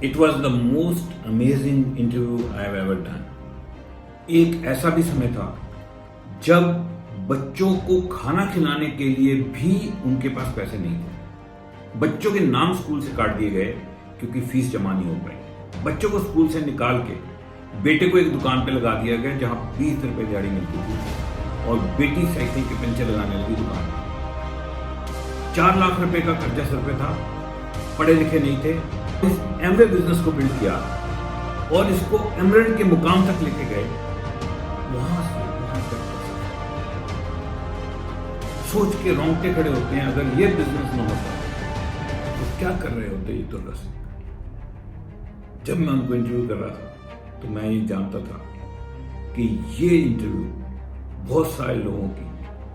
It was the most amazing interview I have ever done. एक ऐसा भी समय था जब बच्चों को खाना खिलाने के लिए भी उनके पास पैसे नहीं थे। बच्चों के नाम स्कूल से काट दिए गए क्योंकि फीस जमा नहीं हो पाई। बच्चों को स्कूल से निकाल के बेटे को एक दुकान पे लगा दिया गया जहां 20 रुपए दिहाड़ी मिलती थी और बेटी साइकिल के पंचर लगाने लगी दुकान पे। 4 लाख रुपए का कर्जा सर पे था, पढ़े लिखे नहीं थे। इस एमवे बिजनेस को बिल्ड किया और इसको एमरल्ड के मुकाम तक लेके गए। वहां तक सोच के रोंगटे खड़े होते हैं, अगर ये बिजनेस न होता तो क्या कर रहे होते ये दुर्गा सिंह। जब मैं उनको इंटरव्यू कर रहा था तो मैं ये जानता था कि ये इंटरव्यू बहुत सारे लोगों की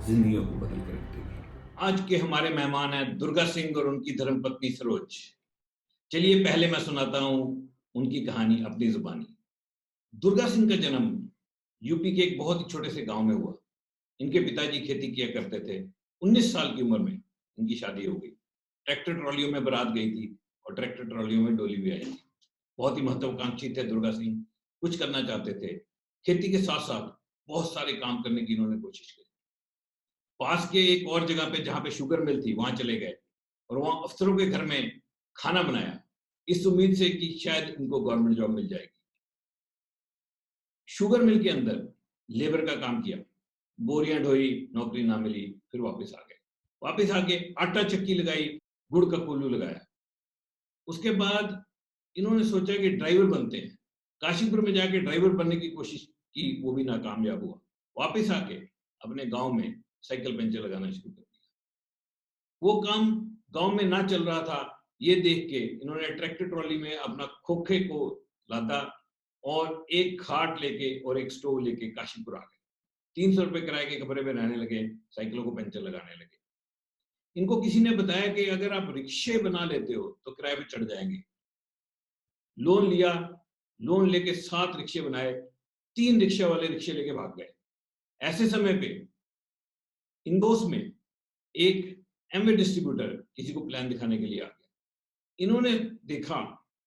जिंदगियों को बदल कर रख देगी। आज के हमारे मेहमान हैं दुर्गा सिंह और उनकी धर्मपत्नी सरोज। चलिए पहले मैं सुनाता हूं उनकी कहानी अपनी जुबानी। दुर्गा सिंह का जन्म यूपी के एक बहुत ही छोटे से गांव में हुआ। इनके पिताजी खेती किया करते थे। 19 साल की उम्र में इनकी शादी हो गई। ट्रैक्टर ट्रॉलियों में बारात गई थी और ट्रैक्टर ट्रॉलियों में डोली भी आई थी। बहुत ही महत्वाकांक्षी थे दुर्गा सिंह, कुछ करना चाहते थे। खेती के साथ साथ बहुत सारे काम करने की इन्होंने कोशिश की। पास के एक और जगह पे जहां पे शुगर मिल थी वहां चले गए और वहां अफसरों के घर में खाना बनाया, इस उम्मीद से कि शायद इनको गवर्नमेंट जॉब मिल जाएगी। शुगर मिल के अंदर लेबर का काम किया, बोरियां ढोई, नौकरी ना मिली, फिर वापस आ गए। वापस आके आटा चक्की लगाई, गुड़ का कोल्लू लगाया। उसके बाद इन्होंने सोचा कि ड्राइवर बनते हैं। काशीपुर में जाके ड्राइवर बनने की कोशिश की, वो भी नाकामयाब हुआ। वापस आके अपने गांव में साइकिल पंचर लगाना शुरू कर दिया। वो काम गांव में ना चल रहा था, ये देख के इन्होंने ट्रैक्टर ट्रॉली में अपना खोखे को लादा और एक खाट लेके और एक स्टोव लेके काशीपुर आ गए। 300 रुपए किराए के कमरे में रहने लगे, साइकिलों को पंचर लगाने लगे। इनको किसी ने बताया कि अगर आप रिक्शे बना लेते हो तो किराए पे चढ़ जाएंगे। लोन लिया, लोन लेके 7 रिक्शे बनाए, 3 रिक्शा वाले रिक्शे लेके भाग गए। ऐसे समय पे इंदौस में एक एमवे डिस्ट्रीब्यूटर किसी को प्लान दिखाने के लिए आ गया। इन्होंने देखा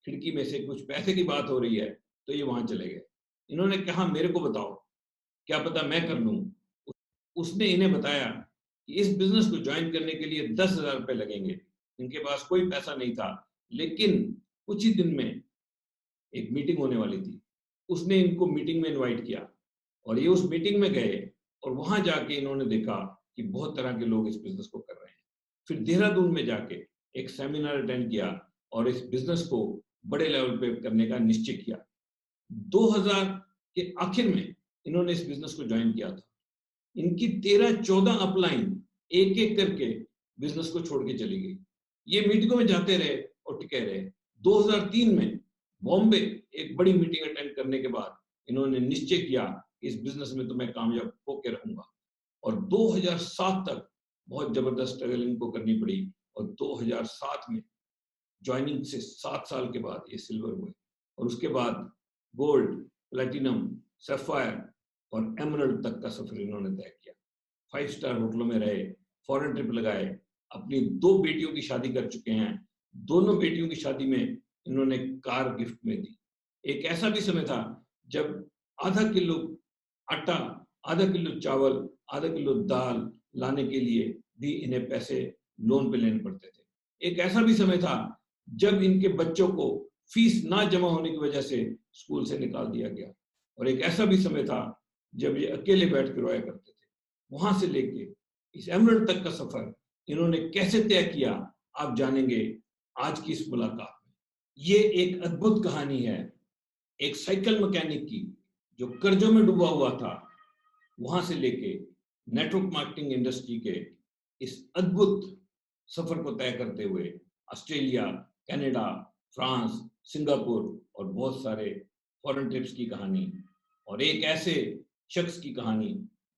खिड़की में से कुछ पैसे की बात हो रही है तो ये वहां चले गए। इन्होंने कहा मेरे को बताओ, क्या पता मैं कर लूं। उसने इन्हें बताया कि इस बिजनेस को ज्वाइन करने के लिए 10,000 रुपए लगेंगे। इनके पास कोई पैसा नहीं था, लेकिन कुछ ही दिन में एक मीटिंग होने वाली थी। उसने इनको मीटिंग में इनवाइट किया और ये उस मीटिंग में गए और वहां जाके इन्होंने देखा कि बहुत तरह के लोग इस बिजनेस को कर रहे हैं। फिर देहरादून में जाके एक सेमिनार अटेंड किया और इस बिजनेस को बड़े लेवल पे करने का निश्चय किया। 2000 के आखिर में इन्होंने इस बिजनेस को ज्वाइन किया था। इनकी 13-14 अपलाइन एक एक करके बिजनेस को छोड़ के चली गई। ये मीटिंगों में जाते रहे और टिके रहे। 2003 में बॉम्बे एक बड़ी मीटिंग अटेंड करने के बाद इन्होंने निश्चय किया इस बिजनेस में तो मैं कामयाब होकर रहूंगा। और 2007 तक बहुत जबरदस्त स्ट्रगल इनको करनी पड़ी और 2007 में ज्वाइनिंग से 7 साल के बाद ये सिल्वर हुए और उसके बाद गोल्ड, प्लेटिनम, सैफायर और एमरल्ड तक का सफर इन्होंने तय किया। 5 स्टार होटलों में रहे, फॉरेन ट्रिप लगाए, अपनी 2 बेटियों की शादी कर चुके हैं। दोनों बेटियों की शादी में इन्होंने कार गिफ्ट में दी। एक ऐसा भी समय था जब आधा किलो आटा, आधा किलो चावल, आधा किलो दाल लाने के लिए भी इन्हें पैसे लोन पे लेने पड़ते थे। एक ऐसा भी समय था जब इनके बच्चों को फीस ना जमा होने की वजह से स्कूल से निकाल दिया गया। और एक ऐसा भी समय था जब ये अकेले बैठ के रोया करते थे। वहां से लेके इस एमरल्ड तक का सफर इन्होंने कैसे तय किया, आप जानेंगे आज की इस मुलाकात में। ये एक अद्भुत कहानी है एक साइकिल मैकेनिक की जो कर्जों में डूबा हुआ था, वहां से लेके नेटवर्क मार्केटिंग इंडस्ट्री के इस अद्भुत सफर को तय करते हुए ऑस्ट्रेलिया, कनाडा, फ्रांस, सिंगापुर और बहुत सारे फॉरेन ट्रिप्स की कहानी और एक ऐसे शख्स की कहानी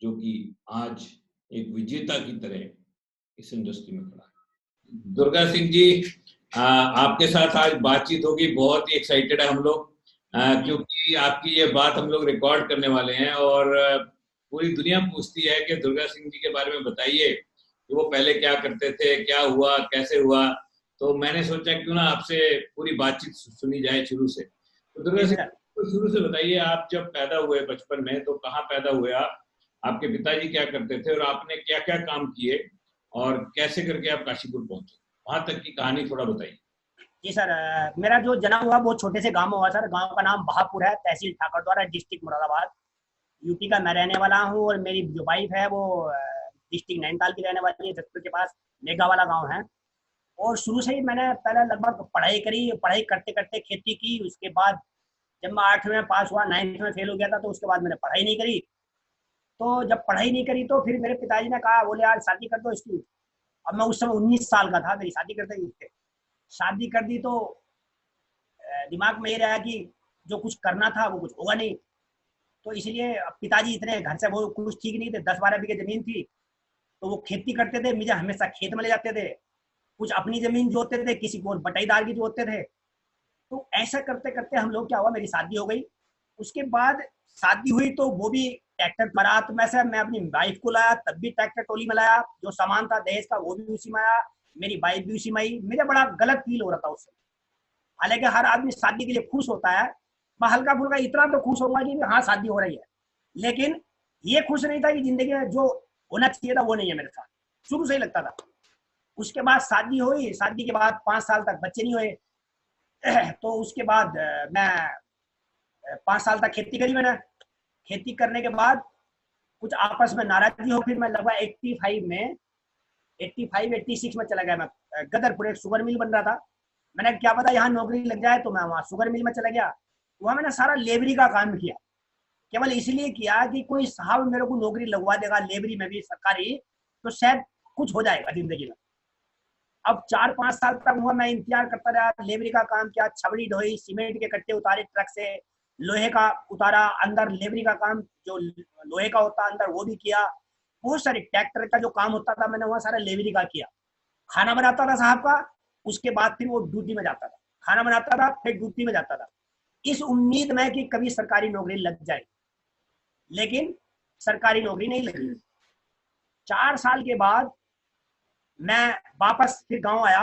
जो कि आज एक विजेता की तरह इस इंडस्ट्री में खड़ा है। दुर्गा सिंह जी, आपके साथ आज बातचीत होगी। बहुत ही एक्साइटेड है हम लोग क्योंकि आपकी ये बात हम लोग रिकॉर्ड करने वाले हैं और पूरी दुनिया पूछती है कि दुर्गा सिंह जी के बारे में बताइए कि वो पहले क्या करते थे, क्या हुआ, कैसे हुआ। तो मैंने सोचा क्यों ना आपसे पूरी बातचीत सुनी जाए शुरू से। तो दुर्गा सिंह, तो शुरू से बताइए, आप जब पैदा हुए बचपन में तो कहाँ पैदा हुए आप, आपके पिताजी क्या करते थे और आपने क्या क्या काम किए और कैसे करके आप काशीपुर पहुंचे, वहां तक की कहानी थोड़ा बताइए। जी सर, मेरा जो जन्म हुआ बहुत छोटे से गांव में हुआ सर। गांव का नाम बहापुर है, तहसील ठाकुरद्वारा, डिस्ट्रिक्ट मुरादाबाद, यूपी का मैं रहने वाला हूँ। और मेरी जो वाइफ है वो डिस्ट्रिक्ट नैनीताल की रहने वाली है, जसपुर के पास मेघा वाला गाँव है। और शुरू से ही मैंने पहले लगभग पढ़ाई करी, पढ़ाई करते करते खेती की। उसके बाद जब मैं 8वीं में पास हुआ, 9th में फेल हो गया था, तो उसके बाद मैंने पढ़ाई नहीं करी। तो जब पढ़ाई नहीं करी तो फिर मेरे पिताजी ने कहा, बोले यार शादी कर दो इसकी। अब मैं उस समय 19 साल का था, मेरी शादी करते ही थे। शादी कर दी तो दिमाग में ये रहा कि जो कुछ करना था वो कुछ होगा नहीं। तो इसलिए अब पिताजी इतने घर से वो कुछ ठीक नहीं थे, 10-12 बीघे जमीन थी, तो वो खेती करते थे, मुझे हमेशा खेत में ले जाते थे। कुछ अपनी जमीन जोतते थे, किसी को बटाईदार की जोतते थे। तो ऐसा करते करते हम लोग क्या हुआ, मेरी शादी हो गई। उसके बाद शादी हुई तो वो भी ट्रैक्टर, बारात में से मैं अपनी वाइफ को लाया, तब भी ट्रैक्टर ट्रॉली में लाया। जो सामान था दहेज का वो भी उसी में आया, मेरी वाइफ भी उसी में आई। मुझे बड़ा गलत फील हो रहा था उससे। हालांकि हर आदमी शादी के लिए खुश होता है, मैं हल्का फुल्का इतना तो खुश होगा कि हाँ शादी हो रही है, लेकिन ये खुश नहीं था कि जिंदगी में जो होना चाहिए था वो नहीं है मेरे साथ। शुरू से ही लगता था। उसके बाद शादी हुई, शादी के बाद 5 साल तक बच्चे नहीं हुए। तो उसके बाद मैं 5 साल तक खेती करी मैंने। खेती करने के बाद कुछ आपस में नाराजगी हो, फिर मैं लगभग 85 में, 86 में चला गया मैं। गदरपुर एक शुगर मिल बन रहा था, मैंने क्या पता यहाँ नौकरी लग जाए, तो मैं वहाँ शुगर मिल में चला गया। वहाँ मैंने सारा लेबरी का काम किया, केवल इसलिए किया कि कोई साहब मेरे को नौकरी लगवा देगा लेबरी में भी सरकारी, तो शायद कुछ हो जाएगा जिंदगी में। अब 4-5 साल तक हुआ मैं इंतजार करता रहा, लेबरी का काम किया, छबड़ी ढोई, सीमेंट के कट्टे उतारे ट्रक से, लोहे का उतारा अंदर, लेबरी का काम जो लोहे का होता अंदर वो भी किया। बहुत सारे ट्रैक्टर का जो काम होता था मैंने वहाँ सारा लेबरी का किया। खाना बनाता था साहब का, उसके बाद फिर वो ड्यूटी में जाता था, खाना बनाता था फिर ड्यूटी में जाता था, इस उम्मीद में कि कभी सरकारी नौकरी लग जाए। लेकिन सरकारी नौकरी नहीं लगी। 4 साल के बाद मैं वापस फिर गांव आया,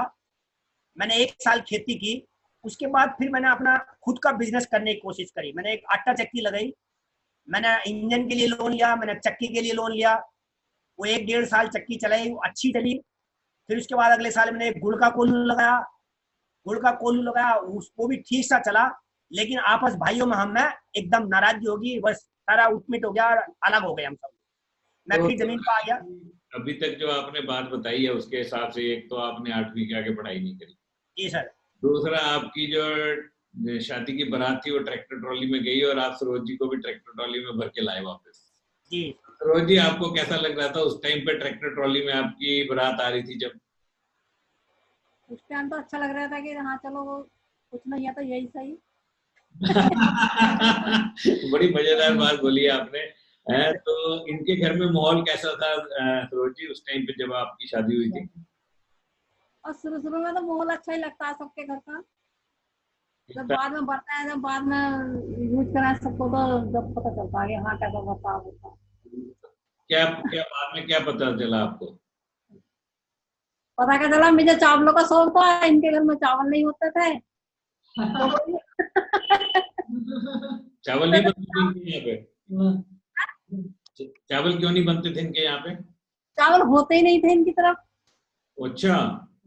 मैंने 1 साल खेती की। उसके बाद फिर मैंने अपना खुद का बिजनेस करने की कोशिश करी। मैंने एक आटा चक्की लगाई, मैंने इंजन के लिए लोन लिया, मैंने चक्की के लिए लोन लिया। वो 1-1.5 साल चक्की चलाई, वो अच्छी चली। फिर उसके बाद अगले साल मैंने गुड़ का कोल्हू लगाया, गुड़ का कोल्हू लगाया, उसको भी ठीक सा चला। लेकिन आपस भाइयों में हम में एकदम नाराजगी होगी, बस सारा उठमिट हो गया, अलग हो गए हम सब। मैं तो फिर जमीन पर आ गया। अभी तक जो आपने बात बताई है उसके हिसाब से, एक तो आपने 8वीं के आगे पढ़ाई नहीं करी, जी सर। दूसरा आपकी जो शादी की बारात थी वो ट्रैक्टर ट्रॉली में गई और आप सरोज जी को भी ट्रैक्टर ट्रॉली में भर के लाए वापस। जी सरोज जी, आपको कैसा लग रहा था उस टाइम पे ट्रैक्टर ट्रॉली में आपकी बारात आ रही थी जब? उस टाइम तो अच्छा लग रहा था कि हाँ चलो वो कुछ नहीं है तो यही सही। बड़ी मजेदार बात बोली आपने। तो इनके घर में माहौल कैसा था सरोज जी उस टाइम पे जब आपकी शादी हुई थी? और शुरू शुरू में तो माहौल अच्छा ही लगता है सबके घर का, जब बाद में बढ़ता है, जब बाद में यूज करा सबको, तो जब पता चलता है कि हाँ कैसा बर्ताव होता है। क्या क्या बाद में क्या पता चला आपको? पता क्या चला, मुझे चावलों का शौक था, इनके घर में चावल नहीं होते थे तो चावल नहीं बनते थे इनके यहाँ पे? चावल क्यों नहीं बनते थे इनके यहाँ पे? चावल होते ही नहीं थे इनकी तरफ। अच्छा।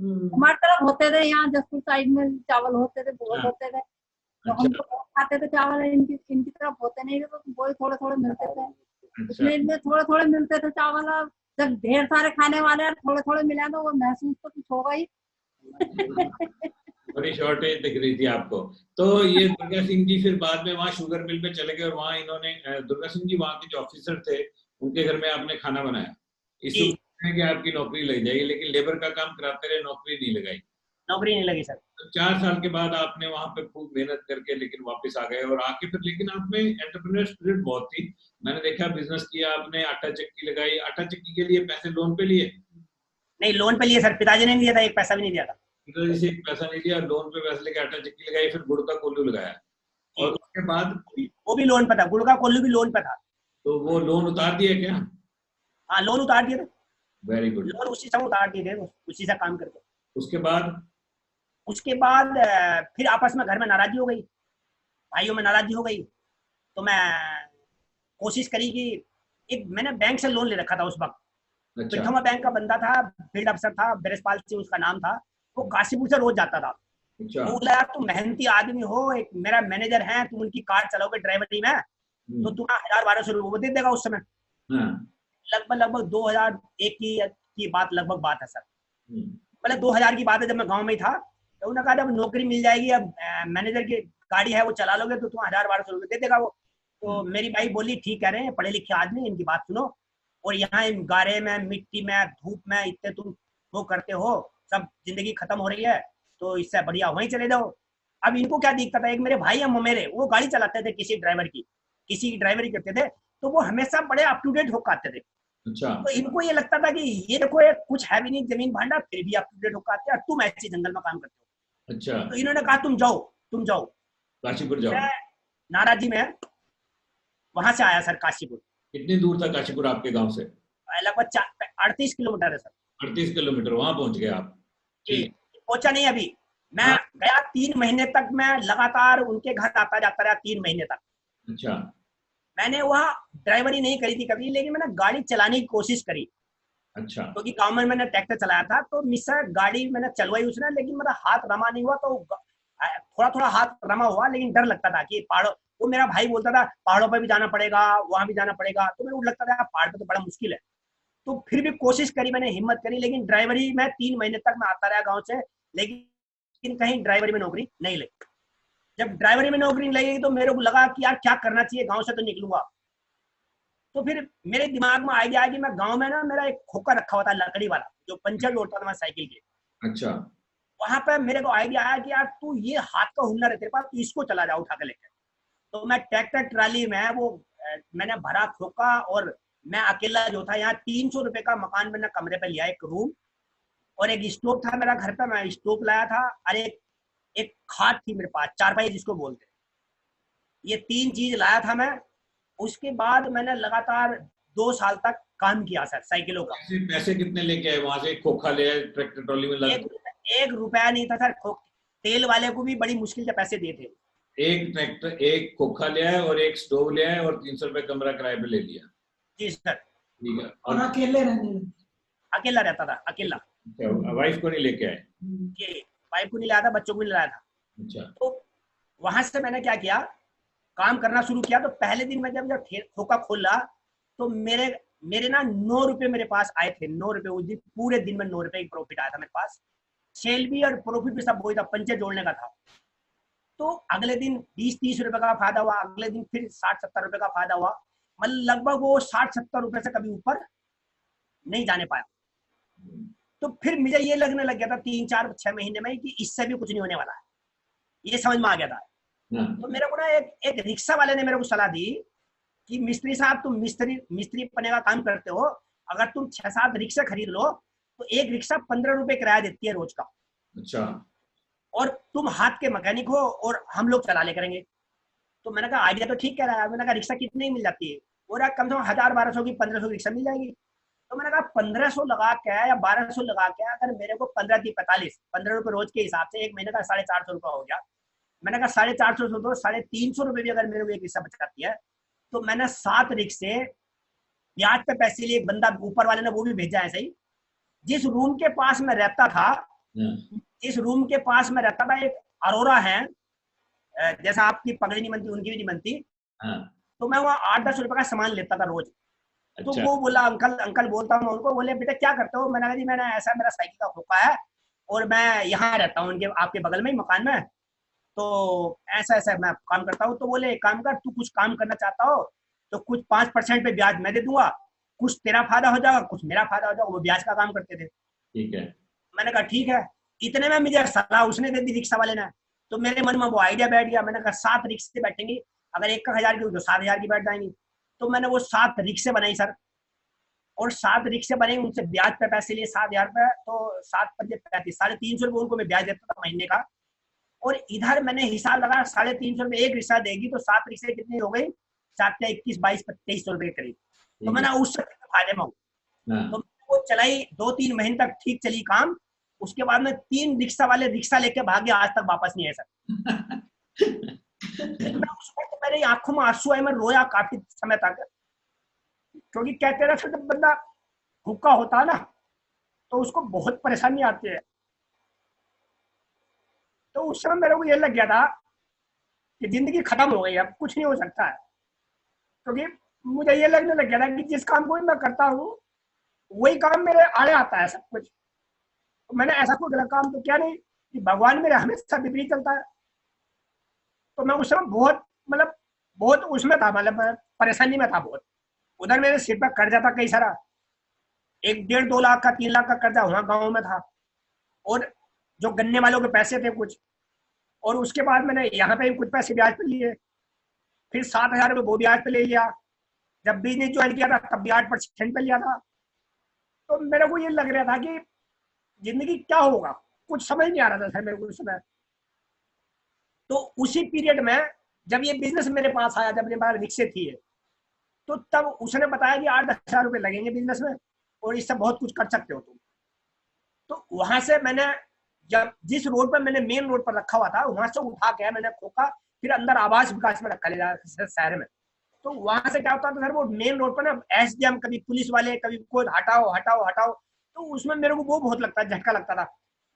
हमारी तरफ होते थे, यहाँ जसपुर साइड में चावल होते थे, बहुत होते थे, तो हम अच्छा। तो खाते थे चावल। इनकी इनकी तरफ होते नहीं थे, तो वही थोड़े थोड़े मिलते थे। अच्छा। इसमें इनमें थोड़े थोड़े मिलते थे चावल। अब जब ढेर सारे खाने वाले हैं, थोड़े थोड़े मिला तो वो महसूस तो कुछ होगा ही। बड़ी शॉर्टेज दिख रही थी आपको। तो ये दुर्गा सिंह जी फिर बाद में वहाँ शुगर मिल पे चले गए और वहाँ इन्होंने दुर्गा सिंह जी वहाँ के जो ऑफिसर थे उनके घर में आपने खाना बनाया इस जी, उम्मीद में कि आपकी नौकरी लग जाएगी, लेकिन लेबर का काम कराते रहे, नौकरी नहीं लगाई। नौकरी नहीं लगी सर। तो 4 साल के बाद आपने वहां पे खूब मेहनत करके लेकिन वापस आ गए और आके फिर, लेकिन आप में एंटरप्रेन्योर स्पिरिट बहुत थी। मैंने देखा बिजनेस किया आपने, आटा चक्की लगाई। आटा चक्की के लिए पैसे लोन पे लिए? नहीं, लोन पे लिए सर, पिताजी ने नहीं दिया था, एक पैसा भी नहीं दिया था। पिताजी से एक पैसा नहीं लिया, लोन पे पैसे लेके आटा चक्की लगाई, फिर गुड़ का कोल्हू लगाया जी, और उसके बाद वो भी लोन पे था, गुड़ का कोल्हू भी लोन पे था। तो वो लोन उतार दिया क्या? हाँ, लोन उतार दिए थे। Very good. लोन उसी समय उतार दिए थे, उसी से काम करके। उसके बाद उसके बाद फिर आपस में घर में नाराजगी हो गई, भाइयों में नाराजगी हो गई। तो मैं कोशिश करी कि एक मैंने बैंक से लोन ले रखा था उस वक्त, अच्छा पिठोमा बैंक का बंदा था, फील्ड अफसर था, ब्रजपाल सिंह उसका नाम था। वो काशीपुर से रोज जाता था। अच्छा। तो बोला यार तुम मेहनती आदमी हो, एक मेरा मैनेजर है, तुम उनकी कार चलाओगे ड्राइवरी में, तो तुम्हें 1000-1200 रुपये वो दे देगा उस समय। हाँ। लगभग 2001 की बात, लगभग बात है सर। हम्म। मतलब 2000 की बात है, जब मैं गांव में ही था। तो उन्होंने कहा जब नौकरी मिल जाएगी, अब मैनेजर की गाड़ी है वो चला लोगे तो तुम 1000-1200 रुपये दे देगा वो। तो मेरी भाई बोली ठीक कह रहे हैं, पढ़े लिखे आदमी, इनकी बात सुनो। और यहाँ इन गारे में, मिट्टी में, धूप में इतने तुम वो करते हो, सब जिंदगी खत्म हो रही है, तो इससे बढ़िया वहीं चले जाओ। अब इनको क्या दिक्कत है, एक मेरे भाई है मेरे, वो गाड़ी चलाते थे किसी ड्राइवर की, किसी की ड्राइवरी करते थे, तो वो हमेशा बड़े अप टू डेट होकर आते थे। अच्छा। तो इनको ये लगता था कि ये देखो ये कुछ है भी नहीं जमीन भांडा, फिर भी अप टू डेट होकर आते हैं, और तुम ऐसे जंगल में काम करते हो। अच्छा। तो इन्होंने कहा तुम जाओ, तुम जाओ। काशीपुर जाओ। मैं नाराजी में वहां से आया सर काशीपुर। कितनी दूर था काशीपुर आपके गांव से? लगभग 38 किलोमीटर है सर। 38 किलोमीटर, वहां पहुंच गए आप? जी, ठीक। पहुंचा नहीं अभी। मैं हाँ। गया 3 महीने तक, मैं लगातार उनके घर आता जाता रहा 3 महीने तक। अच्छा। मैंने वहाँ ड्राइवरी नहीं करी थी कभी, लेकिन मैंने गाड़ी चलाने की कोशिश करी, अच्छा। क्योंकि गांव में मैंने ट्रैक्टर चलाया था। तो मिस्र गाड़ी मैंने चलवाई उसने, लेकिन मेरा हाथ रमा नहीं हुआ। तो थोड़ा थोड़ा हाथ रमा हुआ, लेकिन डर लगता था कि पहाड़ों, वो मेरा भाई बोलता था पहाड़ों पर भी जाना पड़ेगा, वहां भी जाना पड़ेगा। तो मेरे को लगता था पहाड़ पे तो बड़ा मुश्किल है। तो फिर भी कोशिश करी, मैंने हिम्मत करी, लेकिन ड्राइवरी में 3 महीने तक मैं आता रहा गाँव से, लेकिन कहीं ड्राइवरी में नौकरी नहीं लगी। जब ड्राइवरी में नौकरी नहीं लगी तो मेरे को लगा कि यार क्या करना चाहिए, गाँव से तो निकलूंगा। तो फिर मेरे दिमाग में आइडिया आया कि मैं गांव में ना, मेरा एक खोखा रखा हुआ था लकड़ी वाला, जो पंचर जोड़ता था मैं साइकिल के। अच्छा। वहां पे मेरे को आइडिया आया कि यार तू ये हाथ का हुनर है तेरे पास, तू इसको चला जा उठा के लेकर। तो मैं ट्रैक्टर ट्राली में वो मैंने भरा खोखा, और मैं अकेला जो था, यहाँ 300 रुपए का मकान मैंने कमरे पे लिया, एक रूम, और एक स्टोव था मेरा घर पे, मैं स्टोव लाया था, और एक एक खाट थी मेरे पास, चारपाई जिसको बोलते हैं। ये 3 चीज लाया था मैं। उसके बाद मैंने लगातार 2 साल तक काम किया सर साइकिलों का। पैसे पैसे कितने लेके आए वहां से? खोखा ले आए, ट्रैक्टर ट्रॉली में लग? एक रुपया नहीं था सर। तेल वाले को भी बड़ी मुश्किल से पैसे दिए थे। एक ट्रैक्टर, एक खोखा ले आए और एक स्टोव ले आए और 300 रुपए कमरा किराए पे ले लिया? जी सर। ठीक है। और अकेले रहने लगे? अकेला रहता था, अकेला। वाइफ को नहीं लेके आए? ये वाइफ को नहीं लाया था, बच्चों को नहीं लाया था। अच्छा। तो वहां से मैंने क्या किया, काम करना शुरू किया। तो पहले दिन मैं जब खोखा खोला, तो मेरे मेरे ना 9 रुपए मेरे पास आए थे। 9 रुपए उस दिन, पूरे दिन में 9 रुपए की प्रॉफिट आया था मेरे पास। सेल भी और प्रॉफिट भी सब वही था, पंचर जोड़ने का था। तो अगले दिन 20-30 रुपए का फायदा हुआ, अगले दिन फिर 60-70 रुपए का फायदा हुआ। मतलब लगभग वो 60-70 रुपए से कभी ऊपर नहीं जाने पाया। तो फिर मुझे ये लगने लग गया था 3-4-6 महीने में कि इससे भी कुछ नहीं होने वाला है, ये समझ में आ गया था। तो मेरे को ना एक रिक्शा वाले ने मेरे को सलाह दी कि मिस्त्री साहब, तुम मिस्त्री पने का काम करते हो, अगर तुम 6-7 रिक्शा खरीद लो तो एक रिक्शा 15 रुपए किराया देती है रोज का। अच्छा। और तुम हाथ के मैकेनिक हो और हम लोग चला ले करेंगे। तो मैंने कहा आइडिया तो ठीक कह रहा है। मैंने कहा रिक्शा कितने की मिल जाती है? और कम से कम 1000-1200 की, 1500 की रिक्शा मिल जाएगी। तो मैंने कहा 1500 लगा के या 1200 लगा के, अगर मेरे को 15 रुपए रोज के हिसाब से एक महीने का 450 रुपया हो गया। मैंने कहा 450 तो 350 रुपए भी अगर मेरे को एक रिक्शा बचाती है, तो मैंने 7 रिक्शे ब्याज पे पैसे लिए, एक बंदा ऊपर वाले ने वो भी भेजा है सही। जिस रूम के पास में रहता था, इस रूम के पास में रहता था एक अरोरा है, जैसा आपकी पगड़ी नहीं बनती उनकी भी नहीं बनती। तो मैं वहाँ 8-10 रुपए का सामान लेता था रोज। तो वो बोला, अंकल बोलता हूँ उनको, बोले बेटा क्या करते हो? मैंने कहा जी मैंने ऐसा, मेरा साइकिल का खोखा है और मैं यहाँ रहता हूँ उनके आपके बगल में ही मकान में, तो ऐसा ऐसा मैं काम करता हूँ। तो बोले एक काम कर, तू कुछ काम करना चाहता हो तो कुछ 5% पे ब्याज मैं दे दूंगा, कुछ तेरा फायदा हो जाएगा, कुछ मेरा फायदा हो जाएगा। वो ब्याज का काम करते थे। ठीक है। मैंने कहा ठीक है। इतने में मुझे सलाह उसने दे दी, रिक्शा वाले ने। तो मेरे मन में वो आइडिया बैठ गया। मैंने कहा 7 रिक्शे बैठेंगी, अगर एक का 1000 की तो 7000 की बैठ जाएंगी। तो मैंने वो 7 रिक्शे बनाई सर, और 7 रिक्शे बने, उनसे ब्याज पे पैसे लिए 7000 रुपए। तो 7-5-35, 350 रुपए उनको मैं ब्याज देता था महीने का। और इधर मैंने हिसाब लगा 350 रुपए एक रिक्शा देगी, तो 7 रिक्शे कितनी हो गई? 7-21-22-2300 रुपए के करीब। तो मैंने उससे फायदे में हूँ। तो वो चलाई 2-3 महीने तक ठीक चली काम। उसके बाद में 3 रिक्शा वाले रिक्शा लेके भागे, आज तक वापस नहीं आए सर। मैं उस वक्त मेरी आंखों में आंसू आए, मैं रोया काफी समय तक, क्योंकि कहते रहे जब बंदा भूखा होता है ना तो उसको बहुत परेशानी आती है। तो उस समय मेरे को ये लग गया था कि जिंदगी खत्म हो गई, अब कुछ नहीं हो सकता है, क्योंकि मुझे ये लगने लग गया था कि जिस काम को मैं करता हूँ वही काम मेरे आड़े आता है सब कुछ। तो मैंने ऐसा कोई गलत काम तो क्या नहीं कि भगवान मेरे हमेशा विपरीत चलता है। तो मैं उस समय बहुत मतलब बहुत उसमें था, मतलब परेशानी में था बहुत। उधर मेरे सिर पर कर्जा था कई सारा, 1-1.5-2 लाख का 3 लाख का कर्जा वहां गाँव में था, और जो गन्ने वालों के पैसे थे कुछ, और उसके बाद मैंने यहाँ पे भी कुछ पैसे ब्याज पे लिए, फिर 7,000 रुपये वो ब्याज पे ले लिया। जब बिजनेस ज्वाइन किया था तब भी 8% पे लिया था। तो मेरे को ये लग रहा था कि जिंदगी क्या होगा, कुछ समझ नहीं आ रहा था सर मेरे को उस समय। तो उसी पीरियड में जब ये बिजनेस मेरे पास आया, जब मेरे पास रिक्शे थी, तो तब उसने बताया कि 8-10 हजार रुपये लगेंगे बिजनेस में और इससे बहुत कुछ कर सकते हो तुम। तो वहां से मैंने, जब जिस रोड पर मैंने मेन रोड पर रखा हुआ था वहां से उठा के मैंने खोका, फिर अंदर आवास विकास में रखा ले जा शहर में। तो वहां से क्या होता था सर, वो मेन रोड पर ना एसडीएम, कभी पुलिस वाले, कभी कोई हटाओ हटाओ हटाओ, तो उसमें मेरे को वो बहुत लगता, झटका लगता था।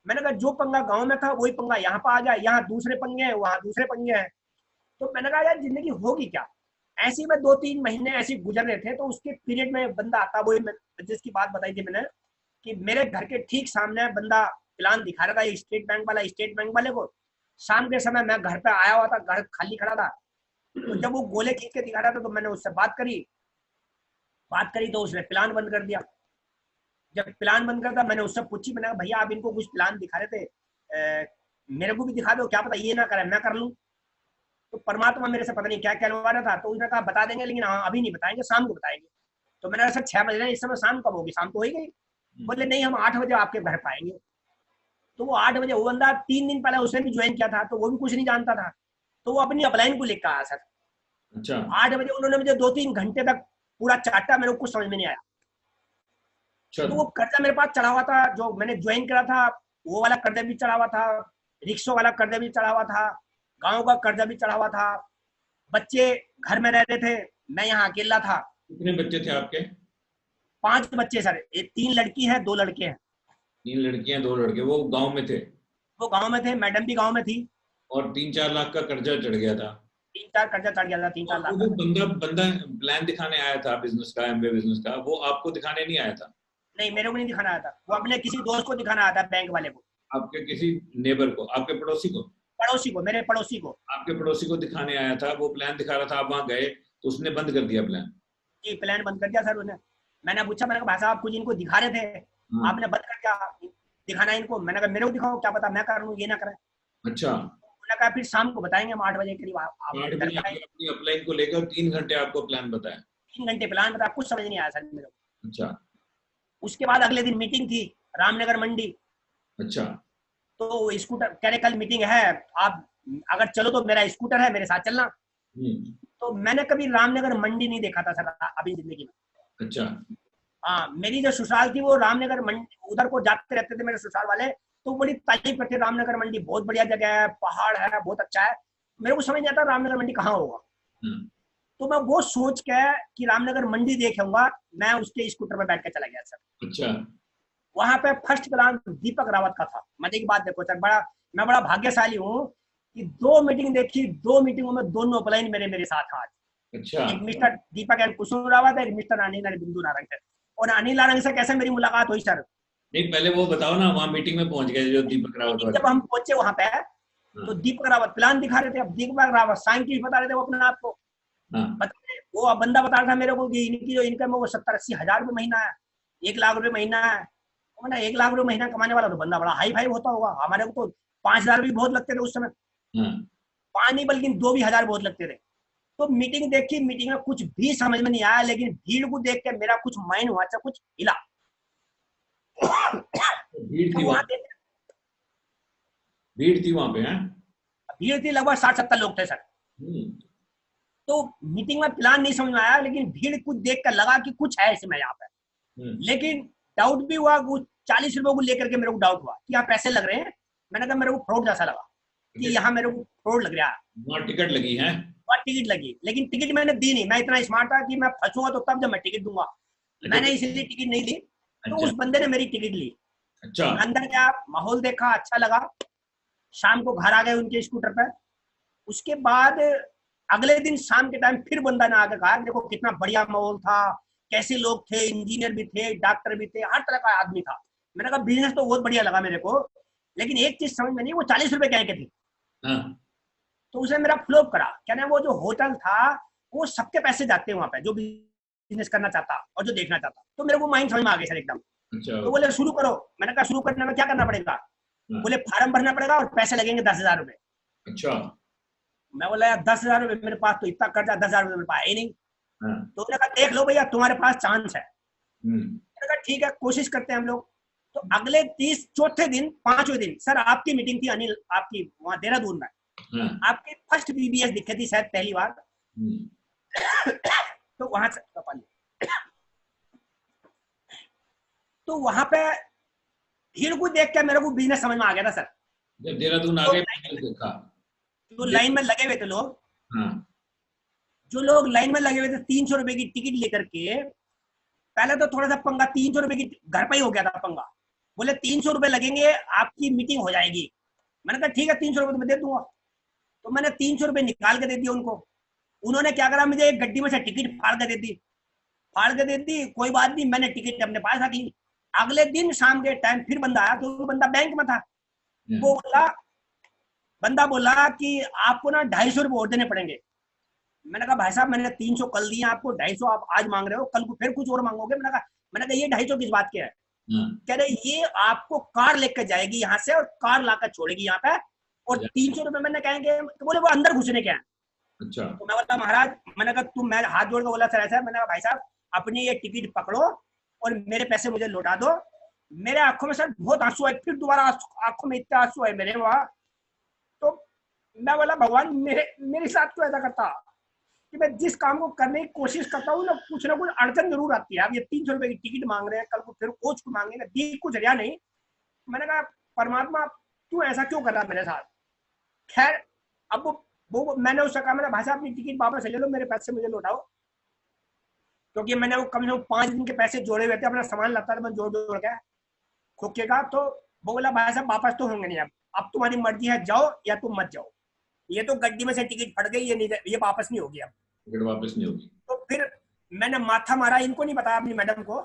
मैंने कहा जो पंगा गाँव में था वही पंगा यहाँ पर आ जाए, यहाँ दूसरे पंगे हैं, वहाँ दूसरे पंगे हैं। तो मैंने कहा यार जिंदगी होगी क्या। ऐसे में 2-3 महीने ऐसे गुजर रहे थे। तो उसके पीरियड में बंदा आता, वही जिसकी बात बताई थी मैंने, कि मेरे घर के ठीक सामने बंदा प्लान दिखा रहा था स्टेट बैंक वाले को। शाम के समय मैं घर पे आया हुआ था, घर खाली खड़ा था, तो जब वो गोले खींच के दिखा रहा था तो मैंने उससे बात करी तो उसने प्लान बंद कर दिया। जब प्लान बंद करता मैंने उससे पूछी, मैंने कहा भैया आप इनको कुछ प्लान दिखा रहे थे, मेरे को भी दिखा दो, क्या पता ये ना करे मैं कर लूँ। तो परमात्मा मेरे से पता नहीं क्या कहलवा रहा था। तो उसने कहा बता देंगे, लेकिन हाँ अभी नहीं बताएंगे, शाम को बताएंगे। तो मैंने कहा सर 6 बज रहे हैं, इस समय शाम कब होगी, शाम तो हो ही गई। बोले नहीं हम 8 बजे आपके घर पाएंगे। तो वो 8 बजे, वो बंदा 3 दिन पहले उसने भी ज्वाइन किया था, तो वो भी कुछ नहीं जानता था, तो वो अपनी अपलाइन को लेकर आया सर। अच्छा। 8 बजे उन्होंने मुझे 2-3 घंटे तक पूरा चाटा, मेरे को कुछ समझ में नहीं आया। तो वो कर्जा मेरे पास चढ़ा हुआ था, जो मैंने ज्वाइन करा था वो वाला कर्जा भी चढ़ा हुआ था, रिक्शो वाला कर्जा भी चढ़ा हुआ था, गाँव का कर्जा भी चढ़ा हुआ था, बच्चे घर में रह रहे थे, मैं यहाँ अकेला था। कितने बच्चे थे आपके? 5 बच्चे सर, 3 लड़की है 2 लड़के हैं। 3 लड़कियां 2 लड़के। वो गांव में थे? वो गांव में थे, मैडम भी गांव में थी। और 3-4 लाख का कर्जा चढ़ गया था? 3-4 कर्जा चढ़ गया था, 3-4 वो लाख जो का। बंदा बंदा प्लान दिखाने आया था बिजनेस का, एमवे बिजनेस का, वो आपको दिखाने नहीं आया था? नहीं मेरे को नहीं दिखाना आया था, वो अपने किसी दोस्त को दिखाना आया था, बैंक वाले को। आपके किसी नेबर को, आपके पड़ोसी को? पड़ोसी को, मेरे पड़ोसी को। आपके पड़ोसी को दिखाने आया था, वो प्लान दिखा रहा था, आप वहां गए तो उसने बंद कर दिया प्लान? जी प्लान बंद कर दिया सर उसने। मैंने पूछा, मैंने कहा भाई साहब कुछ इनको दिखा रहे थे, आपने बंद कर दिया दिखाना इनको। मैंने कहा मेरे को दिखाओ, क्या पता मैं कर लूँ ये ना करें। अच्छा। उन्होंने कहा फिर शाम को बताएंगे हम 8 बजे करीब आप 8 बजे अपनी अपलाइन को लेकर 3 घंटे आपको प्लान बताया? 3 घंटे प्लान बताया, कुछ समझ नहीं आया सर मेरे को। अच्छा। उसके बाद अगले दिन मीटिंग थी रामनगर मंडी। अच्छा। तो स्कूटर कह रहे कल मीटिंग है, आप अगर चलो तो मेरा स्कूटर है, मेरे साथ चलना। तो मैंने कभी रामनगर मंडी नहीं देखा था सर अभी जिंदगी में। अच्छा। हाँ मेरी जो ससुराल थी वो रामनगर मंडी, उधर को जाते रहते थे मेरे ससुराल वाले, तो बड़ी तारीफ करते, रामनगर मंडी बहुत बढ़िया जगह है, पहाड़ है, बहुत अच्छा है। मेरे को समझ नहीं आता रामनगर मंडी कहाँ होगा। तो मैं वो सोच के कि रामनगर मंडी देखूंगा, मैं उसके स्कूटर में बैठ के चला गया सर। अच्छा। वहां पे फर्स्ट क्लास दीपक रावत का था। मजे की बात देखो सर, मैं बड़ा भाग्यशाली हूँ कि 2 मीटिंग देखी, 2 मीटिंगों में दोनों अपलाइन मेरे साथ आज। अच्छा। एक मिस्टर दीपक एंड कुसुम रावत है, एक मिस्टर अनिल बिंदु नारंग है। और अनिल नारंग से कैसे मेरी मुलाकात हुई सर? नहीं पहले वो बताओ ना, वहां मीटिंग में पहुंच गए जो दीपक रावत? जब हम पहुंचे वहां पे तो दीपक रावत प्लान दिखा रहे थे। अब दीपक रावत साइंटिस्ट बता रहे थे वो अपने आप को। वो अब बंदा बता रहा था मेरे को कि इनकी जो इनकम है वो 70-80 हजार रुपये महीना है, 1 लाख रुपये महीना है। मैंने 1 लाख रुपये महीना कमाने वाला तो बंदा बड़ा हाई फाई होता होगा। हमारे को तो 5,000 भी बहुत लगते थे उस समय। 5 नहीं बल्कि 2 भी हजार बहुत लगते थे। तो मीटिंग देखी, मीटिंग में कुछ भी समझ में नहीं आया, लेकिन भीड़ को देख के मेरा कुछ माइंड हुआ था, कुछ हिला। भीड़ थी वहां पे? हैं भीड़ थी, लगभग 60-70 लोग थे सर। तो मीटिंग में प्लान नहीं समझ में आया, लेकिन भीड़ कुछ देख कर लगा कि कुछ है इसमें यहाँ पे। लेकिन डाउट भी हुआ, 40 रुपए को लेकर के मेरे को डाउट हुआ कि यहाँ पैसे लग रहे हैं। मैंने कहा मेरे को फ्रॉड जैसा लगा कि यहाँ मेरे को फ्रॉड लग रहा है। वहाँ टिकट लगी है? और टिकट लगी, लेकिन टिकट मैंने दी नहीं। मैं इतना स्मार्ट था कि मैं फंसूंगा तो तब जब मैं टिकट दूंगा। मैंने इसलिए टिकट नहीं ली। तो उस बंदे ने मेरी टिकट ली। अच्छा। अंदर गया, माहौल देखा, अच्छा लगा। शाम को घर आ गए उनके स्कूटर पर। उसके बाद अगले दिन शाम के टाइम फिर बंदा ने आकर कहा देखो कितना बढ़िया माहौल था, कैसे लोग थे, इंजीनियर भी थे, डॉक्टर भी थे, हर तरह का आदमी था। मैंने कहा बिजनेस तो बहुत बढ़िया लगा मेरे को, लेकिन एक चीज समझ में नहीं, वो 40 रुपए कह के थी। तो उसे मेरा फ्लॉप करा। क्या ना, वो जो होटल था वो सबके पैसे जाते हैं वहां पे जो बिजनेस करना चाहता और जो देखना चाहता। तो मेरे को माइंड समझ में आ गई सर एकदम। तो बोले शुरू करो। मैंने कहा शुरू करने में क्या करना पड़ेगा? बोले फॉर्म भरना पड़ेगा और पैसे लगेंगे 10,000 रुपए। अच्छा। मैं बोला यार 10,000 रुपए मेरे पास तो इतना कर्जा 10,000 रुपए मेरे पास है ही नहीं। तो उन्होंने कहा देख लो भैया तुम्हारे पास चांस है। मैंने कहा ठीक है कोशिश करते हैं हम लोग। तो अगले 30 चौथे दिन 5वें दिन सर आपकी मीटिंग थी अनिल, आपकी वहां देहरादून में। आपकी फर्स्ट बीबीएस दिखी थी शायद पहली बार। तो वहां से तो वहां पे भीड़ को देख के मेरे को बिजनेस समझ में आ गया था सर। जब देहरादून आ गए देखा जो लाइन में लगे हुए थे लोग, जो लोग लाइन में लगे हुए थे 300 रुपए की टिकट लेकर के, पहले तो थोड़ा सा पंगा, 300 रुपए की घर पे ही हो गया था पंगा। बोले 300 रुपए लगेंगे आपकी मीटिंग हो जाएगी। मैंने कहा ठीक है 300 रुपए तो मैं दे दूंगा। तो मैंने 300 रुपए निकाल के दे दिए उनको। उन्होंने क्या करा, मुझे एक गड्डी में से टिकट फाड़ के दे दी। कोई बात नहीं, मैंने टिकट अपने पास रख ली। अगले दिन शाम के टाइम फिर बंदा आया, तो वो बंदा बैंक में था। वो बंदा बोला कि आपको ना 250 रुपए और देने पड़ेंगे। मैंने कहा भाई साहब मैंने 300 कल दिए आपको, 250 आप आज मांग रहे हो, कल को फिर कुछ और मांगोगे। मैंने कहा ये 250 किस बात के है? कह रहे ये आपको कार लेकर जाएगी यहाँ से और कार लाकर छोड़ेगी यहाँ पे, और 300 रुपए मैंने कहेंगे। तो बोले वो अंदर घुसने के हैं। अच्छा। तो मैं बोला महाराज, मैंने कहा तुम, मैं हाथ जोड़ के बोला सर ऐसा। मैंने कहा भाई साहब अपनी ये टिकट पकड़ो और मेरे पैसे मुझे लौटा दो। मेरे आंखों में सर बहुत आंसू आए, फिर दोबारा आंखों में इतने आंसू आए मेरे वहां। तो मैं बोला भगवान मेरे साथ क्यों ऐसा करता कि मैं जिस काम को करने की कोशिश करता हूँ ना कुछ अड़चन जरूर आती है। अब ये 300 रुपए की टिकट मांग रहे हैं, कल को फिर कोच को मांगेंगे, दी कुछ रिया नहीं। मैंने कहा परमात्मा तू ऐसा क्यों कर रहा मेरे साथ? खैर अब वो मैंने उससे कहा, मैंने भाई साहब अपनी टिकट वापस ले लो, मेरे पैसे मुझे लौटाओ। क्योंकि मैंने वो कम से कम 5 दिन के पैसे जोड़े हुए थे, अपना सामान लाता था मैं जोड़ के खोखे का। तो वो बोला भाई साहब वापस तो होंगे नहीं, अब तुम्हारी मर्जी है, जाओ या तुम मत जाओ। ये तो गड्डी में से टिकट फट गई, ये वापस नहीं होगी, अब टिकट वापस नहीं होगी। तो फिर मैंने माथा मारा, इनको नहीं बताया अपनी मैडम को,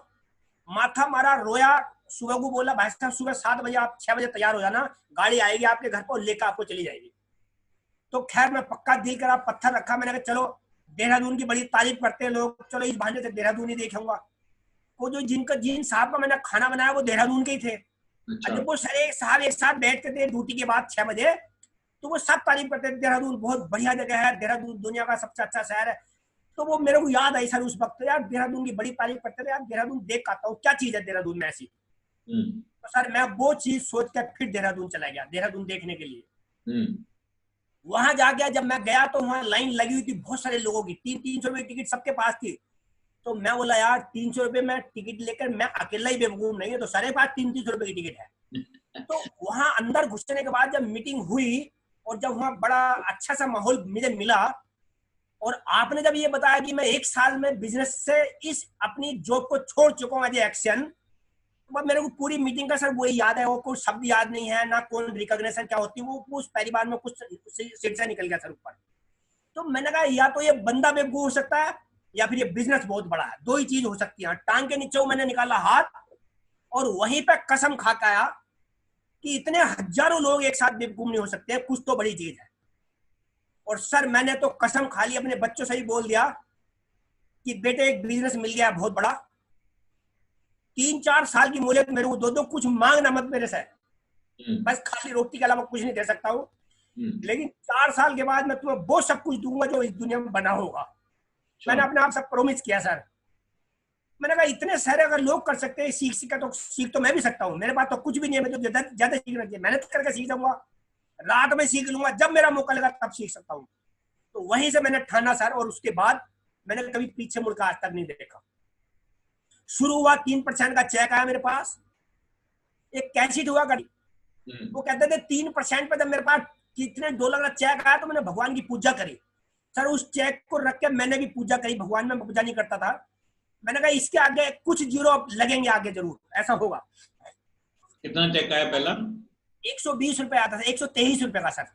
माथा मारा, रोया। सुबह को बोला भाई साहब सुबह 7 बजे आप 6 बजे तैयार हो जाना, गाड़ी आएगी आपके घर पर लेकर आपको चली जाएगी। तो खैर मैं पक्का दिल करा, पत्थर रखा। मैंने कहा चलो देहरादून की बड़ी तारीफ करते हैं लोग, चलो इस बहाने से देहरादून ही देखूंगा। वो जो जिन साहब का मैंने खाना बनाया वो देहरादून के ही थे। अच्छा। जब वो सारे साहब एक साथ बैठते थे ड्यूटी के बाद 6 बजे, तो वो सब तारीफ करते थे, देहरादून बहुत बढ़िया जगह है, देहरादून दुनिया का सबसे अच्छा शहर है। तो वो मेरे को याद आई सर उस वक्त, यार देहरादून की बड़ी तारीफ करते थे, यार देहरादून देख आता हूँ क्या चीज है देहरादून में ऐसी। तो सर मैं वो चीज सोच कर फिर देहरादून चला गया, देहरादून देखने के लिए। वहां जा गया, जब मैं गया तो वहां लाइन लगी हुई थी बहुत सारे लोगों की, 300 रुपए की टिकट सबके पास थी। तो मैं बोला यार 300 रुपए में टिकट लेकर मैं अकेला ही बेवकूफ नहीं है, तो सारे पास 300 रुपए की टिकट है। तो वहां अंदर घुसने के बाद जब मीटिंग हुई और जब वहां बड़ा अच्छा सा माहौल मुझे मिला, और आपने जब ये बताया कि मैं 1 साल में बिजनेस से इस अपनी जॉब को छोड़ चुका हूँ एज एक्शन, तो मेरे को पूरी मीटिंग का सर वही याद है, वो कुछ शब्द याद नहीं है ना, कौन रिकॉग्निशन क्या होती है, वो उस पहली बार में कुछ सीट से निकल गया सर ऊपर। तो मैंने कहा या तो ये बंदा बेवकूफ हो सकता है या फिर ये बिजनेस बहुत बड़ा है, 2 ही चीज हो सकती है। टांग के नीचे मैंने निकाला हाथ और वहीं पे कसम खा के आया कि इतने हजारों लोग एक साथ बेवकूफ नहीं हो सकते, कुछ तो बड़ी चीज है। और सर मैंने तो कसम खा ली, अपने बच्चों से ही बोल दिया कि बेटे एक बिजनेस मिल गया बहुत बड़ा, 3-4 साल की मोहलत मेरे को दो, कुछ मांगना मत मेरे से, बस खाली रोटी के अलावा कुछ नहीं दे सकता हूँ, लेकिन 4 साल के बाद मैं तुम्हें वो सब कुछ दूंगा जो इस दुनिया में बना होगा। मैंने अपने आप से प्रॉमिस किया सर। मैंने कहा इतने सारे अगर लोग कर सकते हैं, सीख तो मैं भी सकता हूँ, मेरे पास तो कुछ भी नहीं है, मैं तो ज्यादा सीखना चाहिए, मेहनत करके सीख जाऊंगा, रात में सीख लूंगा, जब मेरा मौका लगा तब सीख सकता हूँ। तो वहीं से मैंने ठाना सर, और उसके बाद मैंने कभी पीछे मुड़कर आज तक नहीं देखा। शुरू हुआ 3% का चेक आया मेरे पास, एक कैसेट हुआ करती, वो कहते थे 3% पे जब मेरे पास कितने डॉलर का चेक आया तो मैंने भगवान की पूजा करी सर। उस चेक को रख के मैंने भी पूजा करी, भगवान में पूजा नहीं करता था। मैंने कहा इसके आगे कुछ जीरो लगेंगे, आगे जरूर ऐसा होगा। कितना चेक आया पहला? 120 रुपए आता था, 123 रुपए का सर,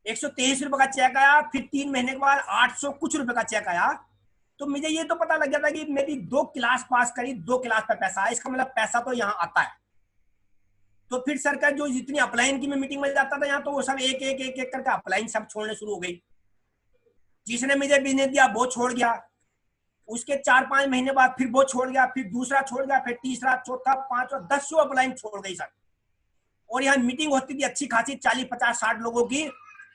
123 रुपए का चेक आया। फिर 3 महीने के बाद 800 कुछ रुपए का चेक आया। तो मुझे ये तो पता लग गया था कि मेरी 2 क्लास पास करी, 2 क्लास पे पैसा आया, इसका मतलब पैसा तो यहाँ आता है। तो फिर सर का जो जितनी अपलाइन की मैं मीटिंग में जाता था यहाँ, तो वो सब एक एक एक एक करके अपलाइन सब छोड़ने शुरू हो गई। जिसने मुझे बिजनेस दिया वो छोड़ गया, उसके 4-5 महीने बाद फिर वो छोड़ गया, फिर दूसरा छोड़ गया, फिर तीसरा, चौथा, पांचवा, 10 अपलाइन छोड़ गई सर। और यहाँ मीटिंग होती थी अच्छी खासी 40, 50, 60 लोगों की,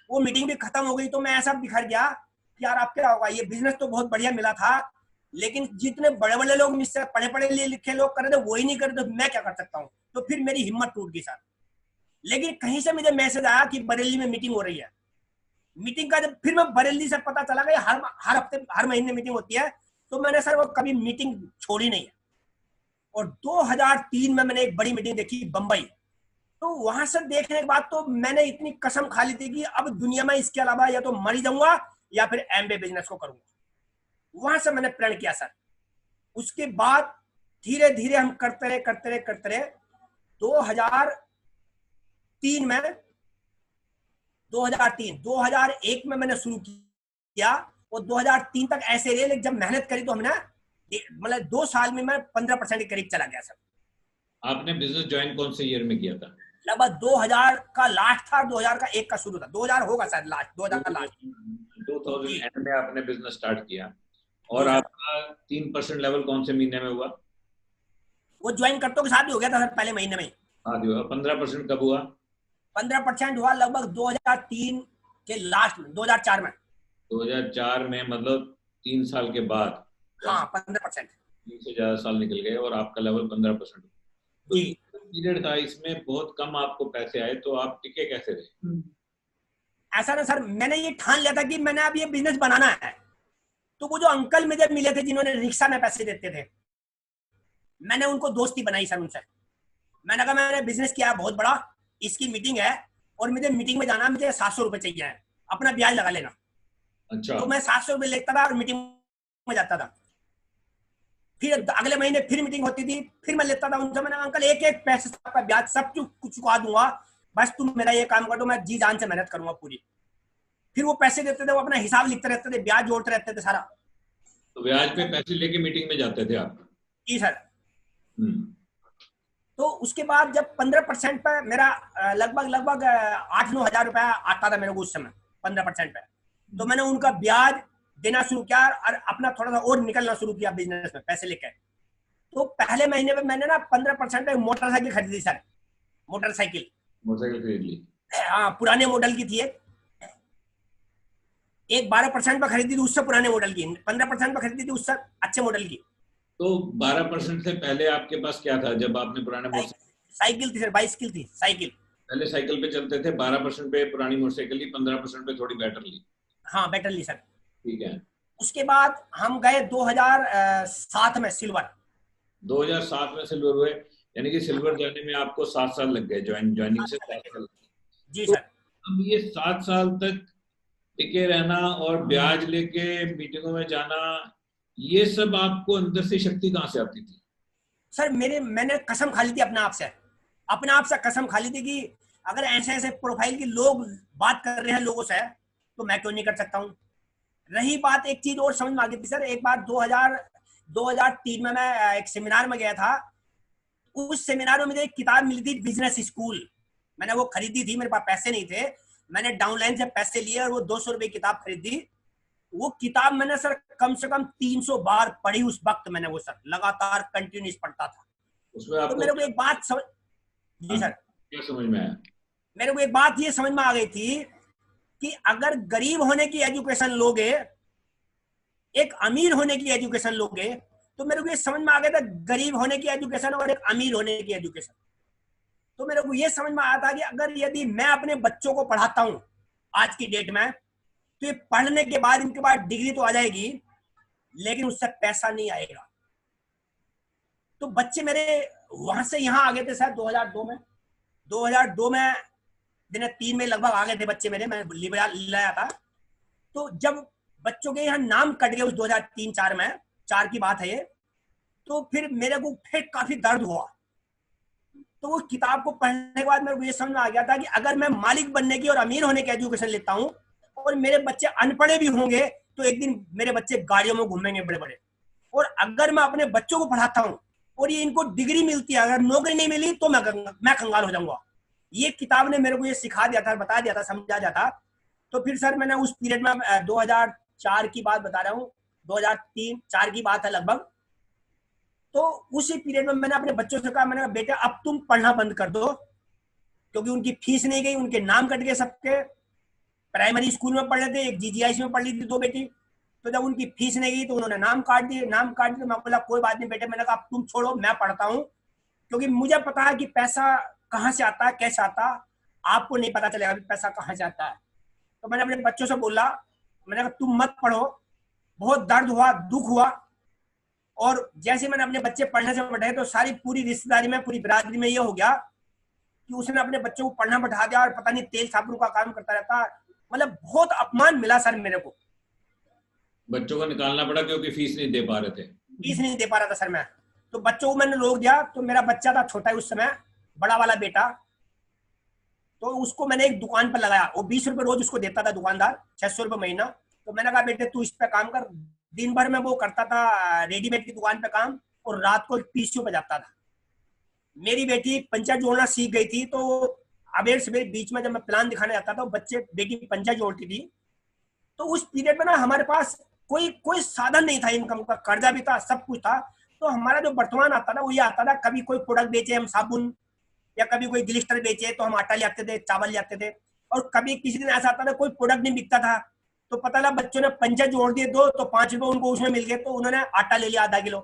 वो मीटिंग भी खत्म हो गई। तो मैं ऐसा बिखर गया कि यार अब क्या होगा, ये बिजनेस तो बहुत बढ़िया मिला था, लेकिन जितने बड़े बड़े लोग मुझसे पढ़े पढ़े लिखे लोग कर रहे थे वही नहीं कर रहे, तो मैं क्या कर सकता हूँ। तो फिर मेरी हिम्मत टूट गई सर। लेकिन कहीं से मुझे मैसेज आया कि बरेली में मीटिंग हो रही है। मीटिंग का जब फिर मैं बरेली से पता चला कि हर हफ्ते हर महीने मीटिंग होती है, तो मैंने सर वो कभी मीटिंग छोड़ी नहीं है। और 2003 में मैंने एक बड़ी मीटिंग देखी बंबई। तो वहां से देखने के बाद तो मैंने इतनी कसम खा ली थी कि अब दुनिया में इसके अलावा या तो मर जाऊंगा या फिर एमबीए बिजनेस को करूंगा। वहां से मैंने प्रण किया सर। उसके बाद धीरे धीरे हम करते रहे 2003 में 2001 में मैंने शुरू किया और 2003 तक ऐसे रहे। लेकिन जब मेहनत करी तो हमने मतलब 2 साल में मैं 15% के करीब चला गया सर। आपने बिजनेस ज्वाइन कौन से ईयर में किया था? लगभग 2000 का लास्ट था, 2000 का एक का शुरू था, 2000 होगा शायद लास्ट, 2000 का लास्ट। 2000 में आपने बिजनेस स्टार्ट किया और आपका 3% लेवल कौन से महीने में हुआ? वो ज्वाइन करते के साथ ही हो गया था सर, पहले महीने में। हाँ, 15% कब हुआ? 15% हुआ लगभग 2003 के लास्ट में, 2004 में। 2004 में, मतलब 3 साल के बाद। हाँ, 15%। 3 से ज्यादा साल निकल गए और आपका लेवल 15%। तो पीरियड था, इसमें बहुत कम आपको पैसे आए, तो आप टिके कैसे रहे? ऐसा ना सर, मैंने ये ठान लिया था कि मैंने अब ये बिजनेस बनाना है। तो वो जो अंकल मुझे मिले थे जिन्होंने रिक्शा में पैसे देते थे, मैंने उनको दोस्ती बनाई सर उनसे। मैंने कहा मैंने बिजनेस किया है बहुत बड़ा, इसकी मीटिंग है और मुझे मीटिंग में जाना, मुझे 700 रुपए चाहिए है, अपना ब्याज लगा लेना। अच्छा। तो मैं 700 रुपए लेता था और मीटिंग में जाता था। फिर अगले महीने फिर मीटिंग होती थी, फिर मैं लेता था उनसे। मैंने अंकल एक एक पैसे का ब्याज सब चुका दूंगा, बस तुम मेरा ये काम कर दो, मैं जी जान से मेहनत करूंगा पूरी। फिर वो पैसे देते थे, वो अपना हिसाब लिखते रहते थे, ब्याज जोड़ते रहते थे सारा। तो ब्याज पे पैसे लेके मीटिंग में जाते थे आप? जी सर। तो उसके बाद जब 15% पे मेरा लगभग 8-9 हजार रुपया आता था मेरे को उस समय 15% पे, तो मैंने उनका ब्याज देना शुरू किया और अपना थोड़ा सा और निकलना शुरू किया बिजनेस में पैसे लेकर। तो पहले महीने में मैंने ना 15% पे मोटरसाइकिल खरीदी सर। मोटरसाइकिल खरीद ली? हाँ, पुराने मॉडल की थी। एक 12% पे खरीदी थी उससे पुराने मॉडल की, 15% पे खरीदी थी उससे अच्छे मॉडल की। तो 12% से पहले आपके पास क्या था जब आपने पुराने मोटरसाइकिल? साइकिल थी सर, बाइसिकल थी साइकिल। पहले साइकिल पे चलते थे, 12% पे पुरानी मोटरसाइकिल ली, 15% पे थोड़ी बेटर ली। हाँ, बेटर ली सर। ठीक है। उसके बाद हम गए 2007 में सिल्वर। 2007 में सिल्वर हुए, यानी कि सिल्वर जाने में आपको 7 साल लग गए, ज्वाइनिंग से 7 साल। जी तो सर। अब ये 7 साल तक टिके रहना और ब्याज लेके मीटिंगों में जाना, ये सब आपको अंदर से शक्ति कहाँ से आती थी? सर मैंने कसम खा ली थी अपने आप से कसम खा ली थी कि अगर ऐसे ऐसे प्रोफाइल के लोग बात कर रहे हैं लोगों से, तो मैं क्यों नहीं कर सकता हूँ। रही बात, एक चीज और समझ में आ गई थी सर। एक बार 2003 में मैं एक सेमिनार में गया था। उस सेमिनार में मुझे एक किताब मिली थी, बिजनेस स्कूल। मैंने वो खरीदी थी, मेरे पास पैसे नहीं थे, मैंने डाउनलाइन से पैसे लिए और वो 200 रुपए किताब खरीदी। वो किताब मैंने सर कम से कम 300 बार पढ़ी उस वक्त। मैंने वो सर लगातार कंटिन्यूस पढ़ता था। उसमें आपको तो मेरे को एक बात समझ, जी सर, क्या समझ में आया? मेरे को एक बात ये समझ में आ गई थी कि अगर गरीब होने की एजुकेशन लोगे, एक अमीर होने की एजुकेशन लोगे, तो मेरे को ये समझ में आ गया था गरीब होने की एजुकेशन और एक अमीर होने की एजुकेशन। तो मेरे को ये समझ में आया था कि अगर यदि मैं अपने बच्चों को पढ़ाता हूं आज की डेट में, तो ये पढ़ने के बाद इनके पास डिग्री तो आ जाएगी, लेकिन उससे पैसा नहीं आएगा। तो बच्चे मेरे वहां से यहाँ आ गए थे सर 2002 में। 2002 में दिन 3 में लगभग आ गए थे बच्चे मेरे, मैं लाया था। तो जब बच्चों के यहाँ नाम कट गए उस 2003-4 में, 4 की बात है ये, तो फिर मेरे को फिर काफी दर्द हुआ। तो वो किताब को पढ़ने के बाद मेरे को ये समझ में आ गया था कि अगर मैं मालिक बनने की और अमीर होने की एजुकेशन लेता हूँ और मेरे बच्चे अनपढ़े भी होंगे तो एक दिन मेरे बच्चे गाड़ियों में घूमेंगे बड़े बड़े। और अगर मैं अपने बच्चों को पढ़ाता हूँ और ये इनको डिग्री मिलती है, अगर नौकरी नहीं मिली तो मैं कंगाल हो जाऊंगा। ये किताब ने मेरे को ये सिखा दिया था, बता दिया था, समझा दिया था। तो फिर सर मैंने उस पीरियड में 2004 की बात बता रहा हूँ, 2003-4 की बात है लगभग। तो उसी पीरियड में मैंने अपने बच्चों से कहा, मैंने कहा बेटा अब तुम पढ़ना बंद कर दो, क्योंकि उनकी फीस नहीं गई, उनके नाम कट गए सबके। प्राइमरी स्कूल में पढ़ रहे थे, एक GGIC में पढ़ ली थी 2 बेटी। तो जब उनकी फीस नहीं गई तो उन्होंने नाम काट दिए। तो मैं बोला कोई बात नहीं बेटे, मैंने कहा अब तुम छोड़ो, मैं पढ़ता हूँ, क्योंकि मुझे पता है कि पैसा कहाँ से आता है, कैसे आता है, आपको नहीं पता चलेगा पैसा कहाँ से आता है। तो मैंने अपने बच्चों से बोला, मैंने कहा तुम मत पढ़ो। बहुत दर्द हुआ, दुख हुआ। और जैसे मैंने अपने बच्चे पढ़ने से बैठे तो सारी पूरी रिश्तेदारी में, पूरी बिरादरी में ये हो गया कि उसने अपने बच्चों को पढ़ना बैठा दिया और पता नहीं तेल साबुन का काम करता रहता। मतलब बहुत अपमान मिला सर मेरे को। बच्चों को निकालना पड़ा क्योंकि फीस नहीं दे पा रहे थे। फीस नहीं दे पा रहा था सर मैं। तो बच्चों को मैंने रोक दिया। तो मेरा बच्चा था छोटा उस समय, बड़ा वाला बेटा, तो उसको मैंने एक दुकान पर लगाया। वो 20 रुपए रोज उसको देता था दुकानदार, 600 रुपए महीना। तो मैंने कहा बेटे तू इस पे काम कर। दिन भर में वो करता था रेडीमेड की दुकान पे काम, और रात को PCO पे जाता था। मेरी बेटी पंचा जोड़ना सीख गई थी, तो अबेर सवेर बीच में जब मैं प्लान दिखाने जाता था, बच्चे बेटी पंचा जोड़ती थी। तो उस पीरियड में ना हमारे पास कोई साधन नहीं था इनकम का, कर्जा भी था, सब कुछ था। तो हमारा जो वर्तमान आता था वो ये आता था, कभी कोई प्रोडक्ट बेचे हम साबुन, या कभी कोई ग्लिस्टर बेचे तो हम आटा ले आते थे, चावल ले आते थे। और कभी किसी दिन ऐसा आता था कोई प्रोडक्ट नहीं बिकता था, तो पता लगा बच्चों ने पंचा जोड़ दिए 2, तो 5 रुपए उनको उसमें मिल गए, तो उन्होंने आटा ले लिया आधा किलो।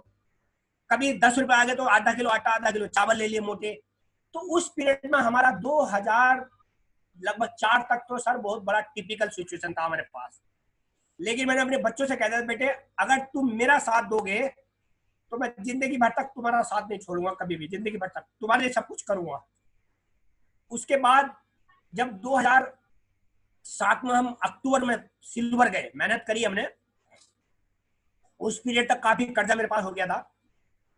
कभी 10 रुपए आ गए तो आधा किलो आटा, आधा किलो चावल ले लिए मोटे। तो उस पीरियड में हमारा 2000 लगभग 4 तक तो सर बहुत बड़ा टिपिकल सिचुएशन था हमारे पास। लेकिन मैंने अपने बच्चों से कह दिया बेटे अगर तुम मेरा साथ दोगे तो मैं जिंदगी भर तक तुम्हारा साथ नहीं छोड़ूंगा, कभी भी जिंदगी भर तक तुम्हारे लिए सब कुछ करूंगा। उसके बाद जब 2007 में हम अक्टूबर में सिल्वर गए, मेहनत करी हमने, उस पीरियड तक काफी कर्जा मेरे पास हो गया था।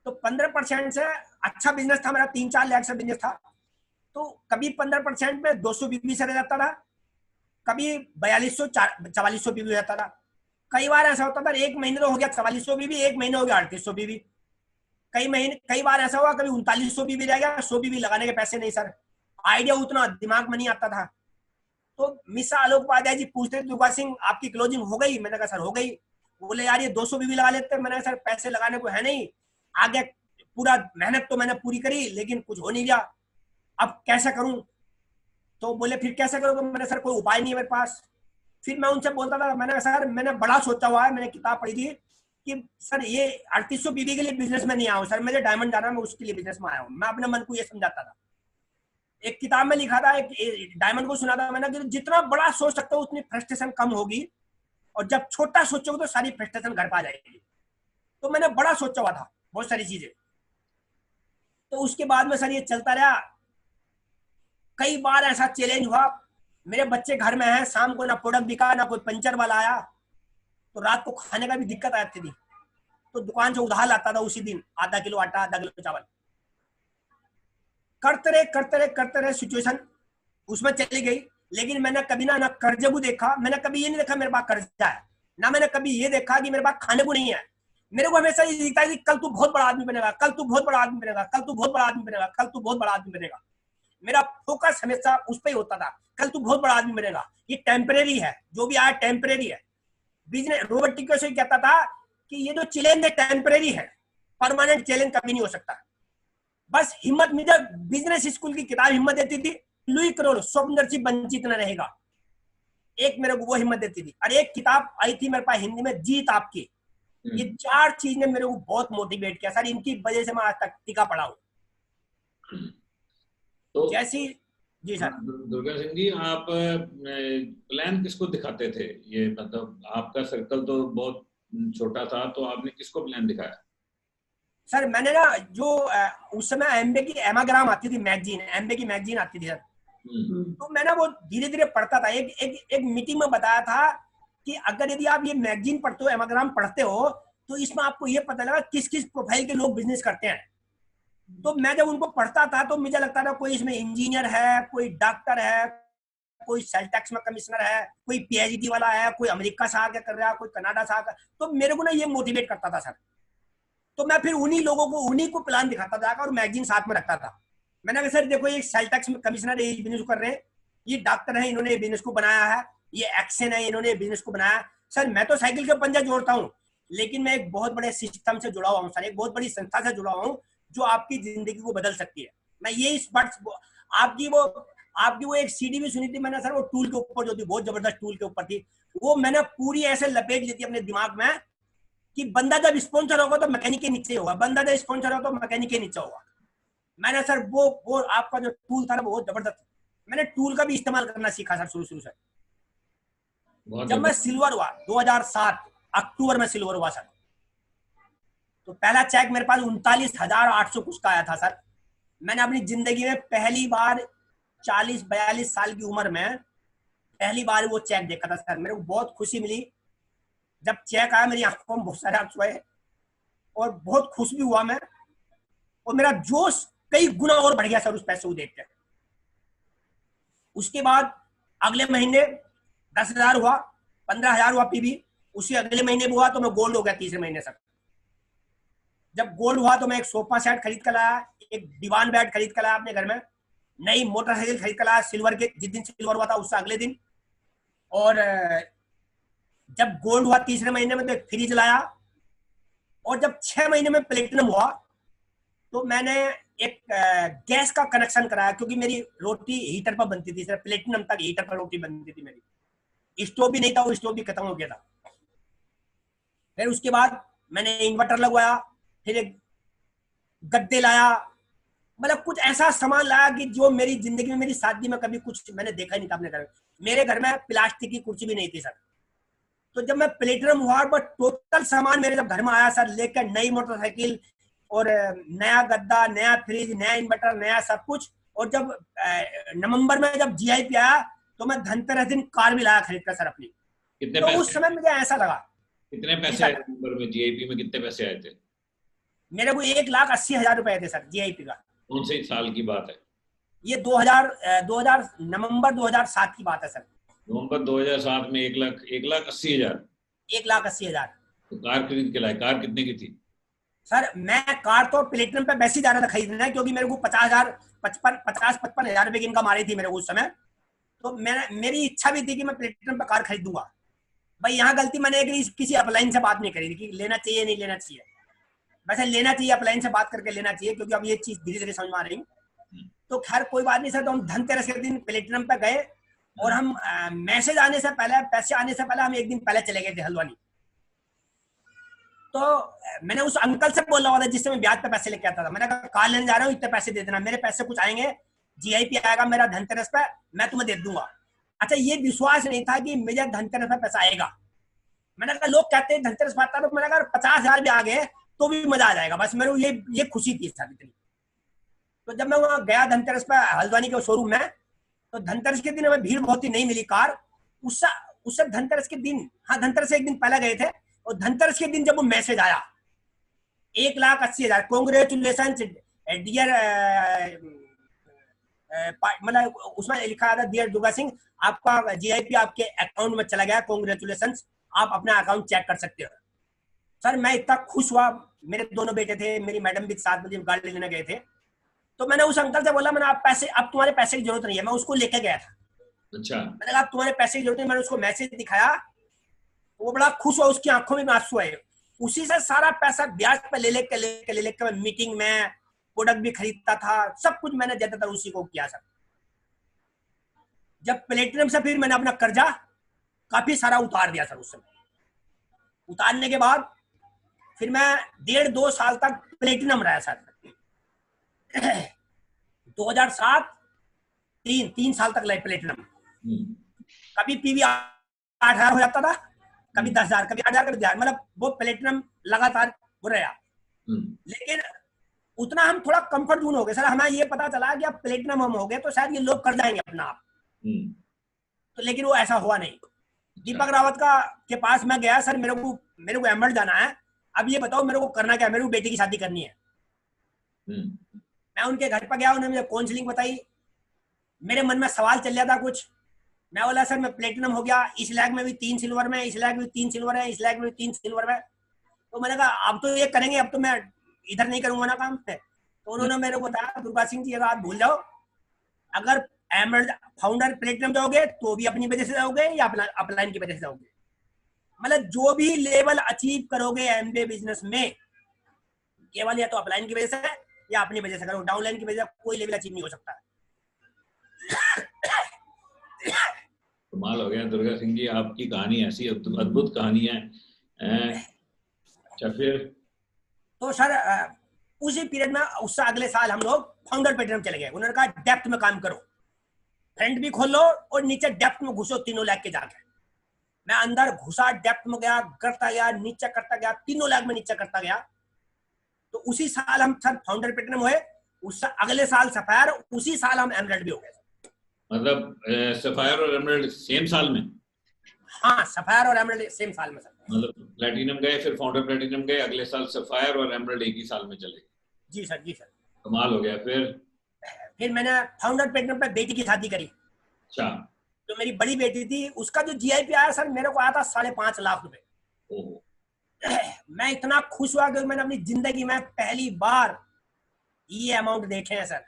तो 15% से अच्छा बिजनेस था मेरा, 3-4 लाख से बिजनेस था। तो कभी 15% में 200 बीबी से रह जाता था, कभी 4200-4400 बीबी रहता था। कई बार ऐसा होता था 1 महीने तो हो गया 4400 बीबी, 1 महीने हो गया 3800 बीबी। कई बार ऐसा हुआ कभी 3900 बीबी रह गया, 100 बीबी लगाने के पैसे नहीं सर, आइडिया उतना दिमाग में नहीं आता था। तो मिसा आलोक उपाध्याय जी पूछते दुर्गा सिंह आपकी क्लोजिंग हो गई? मैंने कहा सर हो गई। बोले यार ये 200 बीबी लगा लेते। मैंने कहा सर पैसे लगाने को है नहीं, आगे पूरा मेहनत तो मैंने पूरी करी लेकिन कुछ हो नहीं गया, अब कैसे करूं? तो बोले फिर कैसे करोगे? मैंने सर कोई उपाय नहीं है मेरे पास। फिर मैं उनसे बोलता था, मैंने सर मैंने बड़ा सोचा हुआ है, मैंने किताब पढ़ी थी कि सर ये 3800 बीबी के लिए बिजनेस में नहीं आया हूं सर, मुझे डायमंड जाना है, मैं उसके लिए बिजनेस में आया हूँ। मैं अपने मन को ये समझाता था। एक किताब में लिखा था, एक डायमंड को सुना था मैंने कि जितना बड़ा सोच सकते हो उतनी फ्रस्ट्रेशन कम होगी, और जब छोटा सोचोगे तो सारी फ्रस्ट्रेशन घर पर आ जाएगी। तो मैंने बड़ा सोचा हुआ था बहुत सारी चीजें। तो उसके बाद में सर ये चलता रहा। कई बार ऐसा चैलेंज हुआ, मेरे बच्चे घर में हैं, शाम को ना प्रोडक्ट बिका, ना कोई पंचर वाला आया, तो रात को खाने का भी दिक्कत आती थी। तो दुकान से उधार लाता था उसी दिन, आधा किलो आटा, आधा किलो चावल। करते रहे सिचुएशन उसमें चली गई। लेकिन मैंने कभी ना कर्जे को देखा, मैंने कभी ये नहीं देखा मेरे पास कर्जा है, ना मैंने कभी ये देखा कि मेरे पास खाने को नहीं है। मेरे को हमेशा ये दिखता है कि कल तू बहुत बड़ा आदमी बनेगा, कल तू बहुत बड़ा आदमी बनेगा, कल तू बहुत बड़ा आदमी बनेगा, कल तू बहुत बड़ा आदमी बनेगा। मेरा फोकस हमेशा उस पर ही होता था, कल तू बहुत बड़ा आदमी बनेगा, ये टेम्परेरी है, जो भी आया टेम्परेरी है। बिजनेस रॉबर्ट टी कियोसाकी कहता था कि ये जो चैलेंज है टेम्परेरी है, परमानेंट चैलेंज कभी नहीं हो सकता। बस हिम्मत, मुझे बिजनेस स्कूल की किताब हिम्मत देती थी, लुई करोल स्वप्नदर्शी वंचित न रहेगा, एक मेरे को वो हिम्मत देती थी। और एक किताब आई थी मेरे पास हिंदी में, जीत आपकी। ये 4 चीज ने मेरे को बहुत मोटिवेट किया सर, इनकी वजह से मैं आज तक टिका पड़ा हूँ। तो जैसी जी सर। दुर्गा सिंह जी, आप प्लान किसको दिखाते थे? ये मतलब आपका सर्कल तो बहुत छोटा था, तो आपने किसको प्लान दिखाया? सर मैंने ना जो उस समय एमबे की एमाग्राम आती थी मैगजीन, एमबे की मैगजीन आती थी सर, तो मैं ना वो धीरे धीरे पढ़ता था। एक मीटिंग में बताया था कि अगर यदि आप ये मैगजीन पढ़ते हो, एमाग्राम पढ़ते हो, तो इसमें आपको ये पता लगा किस किस प्रोफाइल के लोग बिजनेस करते हैं। तो मैं जब उनको पढ़ता था तो मुझे लगता था कोई इसमें इंजीनियर है, कोई डॉक्टर है, कोई सेल टैक्स में कमिश्नर है, कोई पीएचडी वाला है, कोई अमेरिका से आके कर रहा है, कोई कनाडा से आकर। तो मेरे को ना ये मोटिवेट करता था सर। तो मैं फिर उन्हीं लोगों को, उन्हीं को प्लान दिखाता था और मैगजीन साथ में रखता था। मैंने कहा सर देखो, ये सेल टैक्स में कमिश्नर है, ये बिजनेस कर रहे हैं, ये डॉक्टर है, इन्होंने बिजनेस को बनाया है, ये एक्शन है, इन्होंने बिजनेस को बनाया। सर मैं तो साइकिल के पंजे जोड़ता हूँ, लेकिन मैं एक बहुत बड़े सिस्टम से जुड़ा हुआ हूँ सर, एक बहुत बड़ी संस्था से जुड़ा हुआ हूँ जो आपकी जिंदगी को बदल सकती है। मैं ये इस बात, आपकी वो एक सीडी भी सुनी थी मैंने सर, वो टूल के ऊपर जो थी, बहुत जबरदस्त टूल के ऊपर थी, वो मैंने पूरी ऐसे लपेट ली थी अपने दिमाग में कि बंदा जब स्पॉन्सर होगा तो मैकेनिक के नीचे होगा, बंदा जब स्पॉन्सर होगा तो मैकेनिक के नीचे होगा। मैंने सर वो आपका जो टूल था ना बहुत जबरदस्त, मैंने टूल का भी इस्तेमाल करना सीखा सर शुरू से। जब मैं सिल्वर हुआ 2007 अक्टूबर में सिल्वर हुआ सर, तो पहला चेक मेरे पास 39,800 कुछ का आया था सर। मैंने अपनी जिंदगी में पहली बार 40-42 साल की उम्र में पहली बार वो चेक देखा था सर। मेरे को बहुत खुशी मिली जब चेक आया, मेरी आंखों में बहुत सारे आंसू आए और बहुत खुश भी हुआ मैं, और मेरा जोश कई गुना और बढ़ गया सर उस पैसे को देख के। उसके बाद अगले महीने 10,000 हुआ, 15,000 हुआ पीबी, उसी अगले महीने भी हुआ तो मैं गोल्ड हो गया तीसरे महीने सर। जब गोल्ड हुआ तो मैं एक सोफा सेट खरीद कर लाया, एक दीवान बेड खरीद कर लाया अपने घर में, नई मोटरसाइकिल खरीद कर लाया सिल्वर के, जिस दिन सिल्वर हुआ था उससे अगले दिन। और जब गोल्ड हुआ तीसरे महीने में तो एक फ्रिज लाया, और जब 6 महीने में प्लेटिनम हुआ तो मैंने एक गैस का कनेक्शन कराया, क्योंकि मेरी रोटी हीटर पर बनती थी सर, प्लेटिनम तक हीटर पर रोटी बनती थी मेरी, स्टोव भी नहीं था, वो स्टोव भी खत्म हो गया था। फिर उसके बाद मैंने इन्वर्टर लगवाया, फिर एक गद्दे लाया, मतलब कुछ ऐसा सामान लाया कि जो मेरी जिंदगी में, मेरी शादी में कभी कुछ मैंने देखा ही नहीं था अपने घर में। मेरे घर में प्लास्टिक की कुर्सी भी नहीं थी सर। तो जब मैं प्लेटिनम हुआ, बट टोटल सामान मेरे जब घर में आया सर, लेकर नई मोटरसाइकिल और नया गद्दा, नया फ्रिज, नया इन्वर्टर, नया सब कुछ। और जब नवंबर में जब जीआईपी आया तो मैं धनतेरस दिन कार भी लाया खरीद कर सर अपनी। कितने तो पैसे, उस समय मुझे ऐसा लगा। कितने पैसे आए नवंबर में जीआईपी में, कितने पैसे आए थे? मेरे को 1,80,000 रुपए थे सर जीआईपी का। कौन से साल की बात है? ये 2000 नवंबर 2007 की बात है सर। नवंबर 2007 में 1,80,000। 1,80,000। तो कार खरीद के लाए। कार कितने की थी? सर मैं कार तो प्लेटिनम पे वैसे ही जा रहा था खरीदने, क्योंकि मेरे को 50,000-55,000 रुपए की इनकम आ रही थी मेरे को उस समय। तो मेरी इच्छा भी थी कि मैं प्लेटिनम पे कार खरीदूंगा। भाई यहाँ गलती मैंने किसी अपलाइन से बात नहीं करी थी कि लेना चाहिए नहीं लेना चाहिए। वैसे लेना चाहिए, अपलाइन से बात करके लेना चाहिए, क्योंकि अब ये चीज धीरे धीरे समझ में आ रही। तो खैर कोई बात नहीं सर। तो हम धनतेरस के दिन प्लेटिनम पे गए, और हम मैसेज आने से पहले, पैसे आने से पहले हम एक दिन पहले चले गए थे हल्द्वानी। तो मैंने उस अंकल से बोला हुआ था जिससे मैं ब्याज पे पैसे लेके आता था। मैंने कहा कार लेने जा रहा हूँ, इतने पैसे दे देना, मेरे पैसे कुछ आएंगे, जीआईपी आएगा मेरा धनतेरस पे, मैं तुम्हें दे दूंगा। अच्छा, ये विश्वास नहीं था कि मुझे धनतेरस पे पैसा आएगा। मैंने कहा लोग कहते हैं धनतेरस पे आता है, तो मैंने कहा 50,000 भी आ गए तो भी मजा आ जाएगा, बस मेरे को ये खुशी थी सर इतनी। तो जब मैं वहां गया धनतेरस पे हल्द्वानी के शोरूम में, तो धनतेरस के दिन हमें भीड़ बहुत ही नहीं मिली कार। उससे धनतेरस के दिन, हाँ धनतेरस से एक दिन पहले गए थे, और धनतेरस के दिन जब वो मैसेज आया 1,80,000, कॉन्ग्रेचुलेशन डियर, मतलब उसमें लिखा था डियर दुर्गा सिंह, आपका जीआईपी आपके अकाउंट में चला गया, कॉन्ग्रेचुलेशन, आप अपना अकाउंट चेक कर सकते हो। सर मैं इतना खुश हुआ, मेरे दोनों बेटे थे, मेरी मैडम भी 7 बजे गाड़ी लेने गए थे। तो मैंने उस अंकल से बोला, मैंने अब तुम्हारे पैसे की जरूरत नहीं है, मैं उसको लेके गया था। अच्छा। मैंने कहा तुम्हारे पैसे की जरूरत है, मैंने उसको मैसेज दिखाया, वो बड़ा खुश हुआ, उसकी आंखों में आंसू आए। उसी से सारा पैसा ब्याज पे ले लेके मैं मीटिंग में प्रोडक्ट भी खरीदता था, सब कुछ मैंने ज्यादातर उसी को किया सर। जब प्लेटिनम से फिर मैंने अपना कर्जा काफी सारा उतार दिया सर। उस समय उतारने के बाद फिर मैं 1.5-2 साल तक प्लेटिनम रहा सर। 2007 3 साल तक लाइफ प्लेटिनम। कभी पीवी 8,000 हो जाता था, कभी 10,000, कभी 8,000, कभी 10,000, मतलब वो प्लेटिनम लगातार हो रहा। लेकिन उतना हम थोड़ा कंफर्ट जोन हो गए सर, हमें ये पता चला कि अब प्लेटिनम हम हो गए तो शायद ये लोग कर जाएंगे अपना आप, तो लेकिन वो ऐसा हुआ नहीं। दीपक रावत के पास मैं गया, सर मेरे को एमएड जाना है, अब ये बताओ मेरे को करना क्या है, मेरे को बेटी की शादी करनी है। मैं उनके घर पर गया, उन्होंने मुझे काउंसलिंग बताई, मेरे मन में सवाल चल जाता कुछ, मैं बोला सर मैं प्लेटिनम हो गया, इस लैग में भी 3 सिल्वर में, इस लैग में 3 सिल्वर है, इस लैग में 3 सिल्वर में, तो मैंने कहा अब तो ये करेंगे, अब तो मैं इधर नहीं करूंगा ना काम पे। तो उन्होंने मेरे को बताया दुर्गा सिंह जी ये बात भूल जाओ, अगर एमएड फाउंडर प्लेटिनम जाओगे तो भी अपनी वजह से जाओगे या अपलाइन की वजह से जाओगे, मतलब जो भी लेवल अचीव करोगे एमबीए बिजनेस में केवल या तो अपलाइन की वजह से या अपनी वजह से करो, डाउनलाइन की वजह से कोई लेवल अचीव नहीं हो सकता। कमाल हो गया दुर्गा सिंह जी, आपकी कहानी ऐसी अद्भुत कहानी है। अच्छा फिर तो सर उसी पीरियड में उससे अगले साल हम लोग फाउंडर प्लेटिनम चले गए, उन्होंने कहा डेप्थ में काम करो, फ्रंट भी खोल लो और नीचे डेप्थ में घुसो 3 लाख के जाके। मैं अंदर घुसा, डेप्थ में गया, करता गया, नीचे करता गया, 3 लाख में नीचे करता गया। तो उसी साल हम सर फाउंडर प्लेटिनम हुए, उससे अगले साल सफायर, उसी साल हम एमरेल्ड भी हो गए। मतलब सफायर और एमरेल्ड सेम साल में? हाँ, सफायर और एमरेल्ड सेम साल में सर। मतलब प्लेटिनम गए, फिर फाउंडर प्लेटिनम गए, अगले साल सफायर और एमरेल्ड एक ही साल में चले? जी सर, जी सर। कमाल हो गया। फिर मैंने फाउंडर प्लेटिनम पे बेटी की शादी करी। अच्छा। तो मेरी बड़ी बेटी थी, उसका जो जीआईपी आया सर मेरे को आया था 5.5 लाख रुपए। मैं इतना खुश हुआ कि मैंने अपनी जिंदगी में पहली बार ये अमाउंट देखे हैं सर,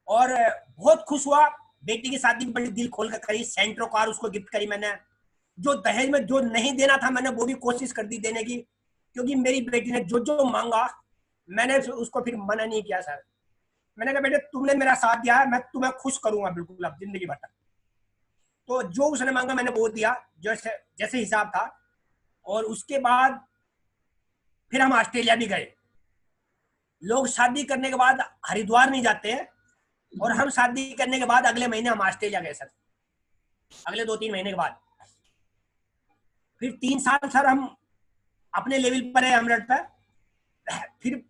और बहुत खुश हुआ। बेटी की शादी बड़ी दिल खोल कर करी, सेंट्रो कार उसको गिफ्ट करी मैंने, जो दहेज में जो नहीं देना था मैंने वो भी कोशिश कर दी देने की, क्योंकि मेरी बेटी ने जो जो मांगा मैंने उसको फिर मना नहीं किया सर। मैंने कहा बेटे तुमने मेरा साथ दिया है, मैं तुम्हें खुश करूंगा बिल्कुल अब जिंदगी भर तक। तो जो उसने मांगा मैंने वो दिया जैसे हिसाब था। और उसके बाद फिर हम ऑस्ट्रेलिया भी गए। लोग शादी करने के बाद हरिद्वार नहीं जाते हैं, और हम शादी करने के बाद अगले महीने हम ऑस्ट्रेलिया गए सर, अगले 2-3 महीने के बाद। फिर 3 साल सर हम अपने लेवल पर है एमरेड पे। फिर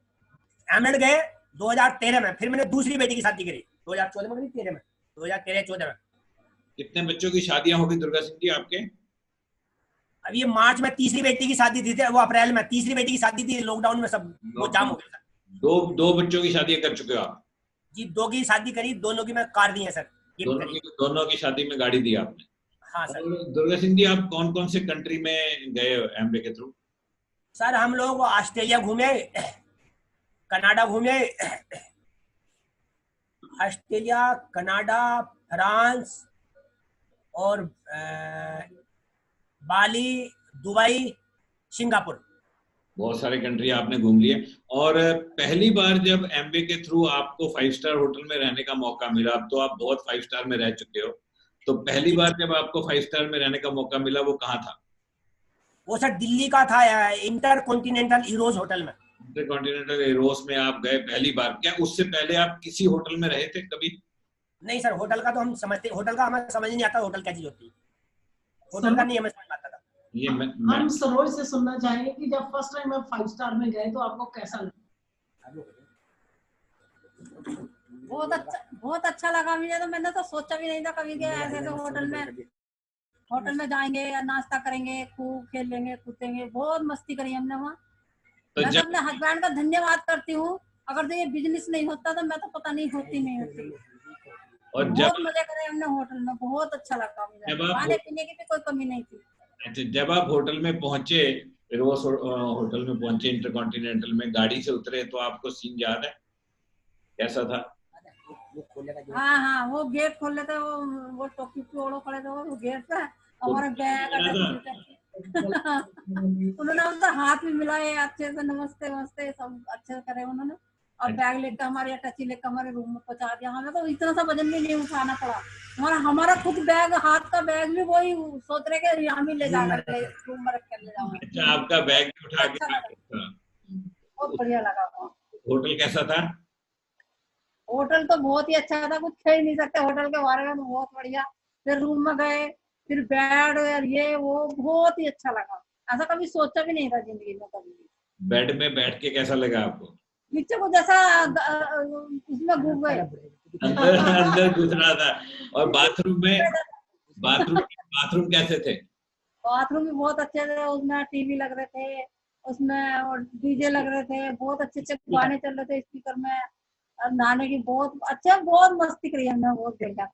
एमरेड गए 2013 में, फिर मैंने दूसरी बेटी की शादी करी 2014 में, 13 में, 2013-14 में। कितने बच्चों की शादियां होगी दुर्गा सिंह जी आपके? अब ये मार्च में तीसरी बेटी की शादी थी, वो अप्रैल में तीसरी बेटी की शादी थी, लॉकडाउन में सब वो जाम हो गया सर। दो बच्चों की शादी कर चुके हो आप? जी 2 की शादी करी, दोनों की मैं कार दी है सर। दोनों की शादी में गाड़ी दी आपने? हाँ सर। दुर्गा सिंह जी आप कौन कौन से कंट्री में गए एमबीए के थ्रू? सर हम लोग ऑस्ट्रेलिया घूमे, कनाडा घूमे, ऑस्ट्रेलिया, कनाडा, फ्रांस और बाली, दुबई, सिंगापुर। बहुत सारे कंट्री आपने घूम लिए। और पहली बार जब एमबीए के थ्रू आपको 5 स्टार होटल में रहने का मौका मिला, अब तो आप बहुत 5 स्टार में रह चुके हो, तो पहली बार जब आपको 5 स्टार में रहने का मौका मिला वो कहाँ था? वो सर दिल्ली का था, इंटर कॉन्टिनेंटल हीरोज होटल में। इंटर कॉन्टिनेंटल हीरोज में आप गए पहली बार। क्या उससे पहले आप किसी होटल में रहे थे कभी? नहीं सर, होटल का तो हम समझते, होटल का हमें समझ नहीं आता होटल क्या चीज होती है, होटल का नहीं हमें समझ आता था। ये हम सरोज से सुनना चाहेंगे कि जब फर्स्ट टाइम आप 5 स्टार में गए तो आपको कैसा लगा? बहुत अच्छा लगा मुझे। तो मैंने तो सोचा भी नहीं था कभी कि ऐसे होटल में जाएंगे या नाश्ता करेंगे, खूब खेलेंगे कूदेंगे, बहुत मस्ती करी हमने वहाँ। तो मैं तो अपने हस्बैंड का धन्यवाद करती हूँ, अगर तो ये बिजनेस नहीं होता तो मैं तो पता नहीं होती। और बहुत मजे करे हमने होटल में, बहुत अच्छा लगा मुझे, खाने पीने की भी कोई कमी नहीं थी। अच्छा, जब आप होटल में पहुंचे, फिर वो होटल में पहुंचे इंटरकॉन्टिनेंटल में, गाड़ी से उतरे तो आपको सीन याद है कैसा था? हाँ, वो गेट खोल लेते, वो टोपी ओढ़ो खड़े थे वो गेट पे, हमारा बैग उन्होंने हमसे हाथ भी मिलाए अच्छे से, नमस्ते वमस्ते सब अच्छे करे उन्होंने, और बैग लेकर हमारे टची लेकर हमारे रूम में पहुंचा दिया। हमें तो इतना सा वजन भी नहीं उठाना पड़ा, हमारा खुद बैग, हाथ का बैग भी वही सोच रहे के हम ही ले जाकर रूम में रख कर ले जाऊंगा। अच्छा, आपका बैग उठा के? बहुत बढ़िया लगा। होटल कैसा था? होटल तो बहुत ही अच्छा था, कुछ कह ही नहीं सकते होटल के बारे में, तो बहुत बढ़िया। फिर रूम में गए, फिर बेड और ये वो बहुत ही अच्छा लगा, ऐसा कभी सोचा भी नहीं था जिंदगी में कभी। बेड में बैठ के कैसा लगा आपको? नीचे को जैसा उसमें घुस गए। अंदर अंदर घुस रहा था। और बाथरूम कैसे थे? बाथरूम भी बहुत अच्छे थे, उसमें टीवी लग रहे थे, उसमें और डीजे लग रहे थे, बहुत अच्छे अच्छे गाने चल रहे थे स्पीकर में, और नहाने की बहुत अच्छा, बहुत मस्ती करी हमने, बहुत बढ़िया।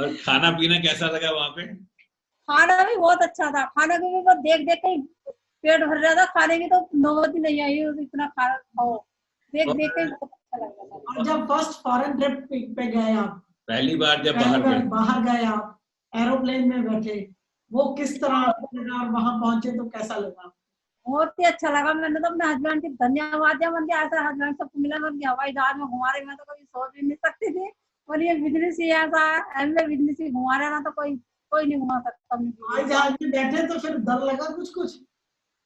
और खाना पीना कैसा लगा वहाँ पे? खाना भी बहुत अच्छा था, खाने को भी बस देख देख के पेट भर रहा था, खाने की तो नौबत ही नहीं आई, इतना खाना खाओ, देख देख के बहुत अच्छा लग रहा था। और जब फर्स्ट फॉरेन ट्रिप पे गए आप, पहली बार जब बाहर गए आप, एरोप्लेन में बैठे, वो किस तरह आपको लगा और वहां पहुंचे तो कैसा लगा? बहुत ही अच्छा लगा। मैंने तो अपने हस्बैंड की धन्यवाद दिया, मैंने ऐसा हस्बैंड सबको मिला, मैं हवाई जहाज में घुमा रहे, मैं तो कभी सोच भी नहीं सकती थी, और ये बिजनेस ही ऐसा है, बिजनेस ही घुमा रहे ना, तो कोई नहीं घुमा सकता। हवाई जहाज में बैठे तो फिर डर लगा कुछ?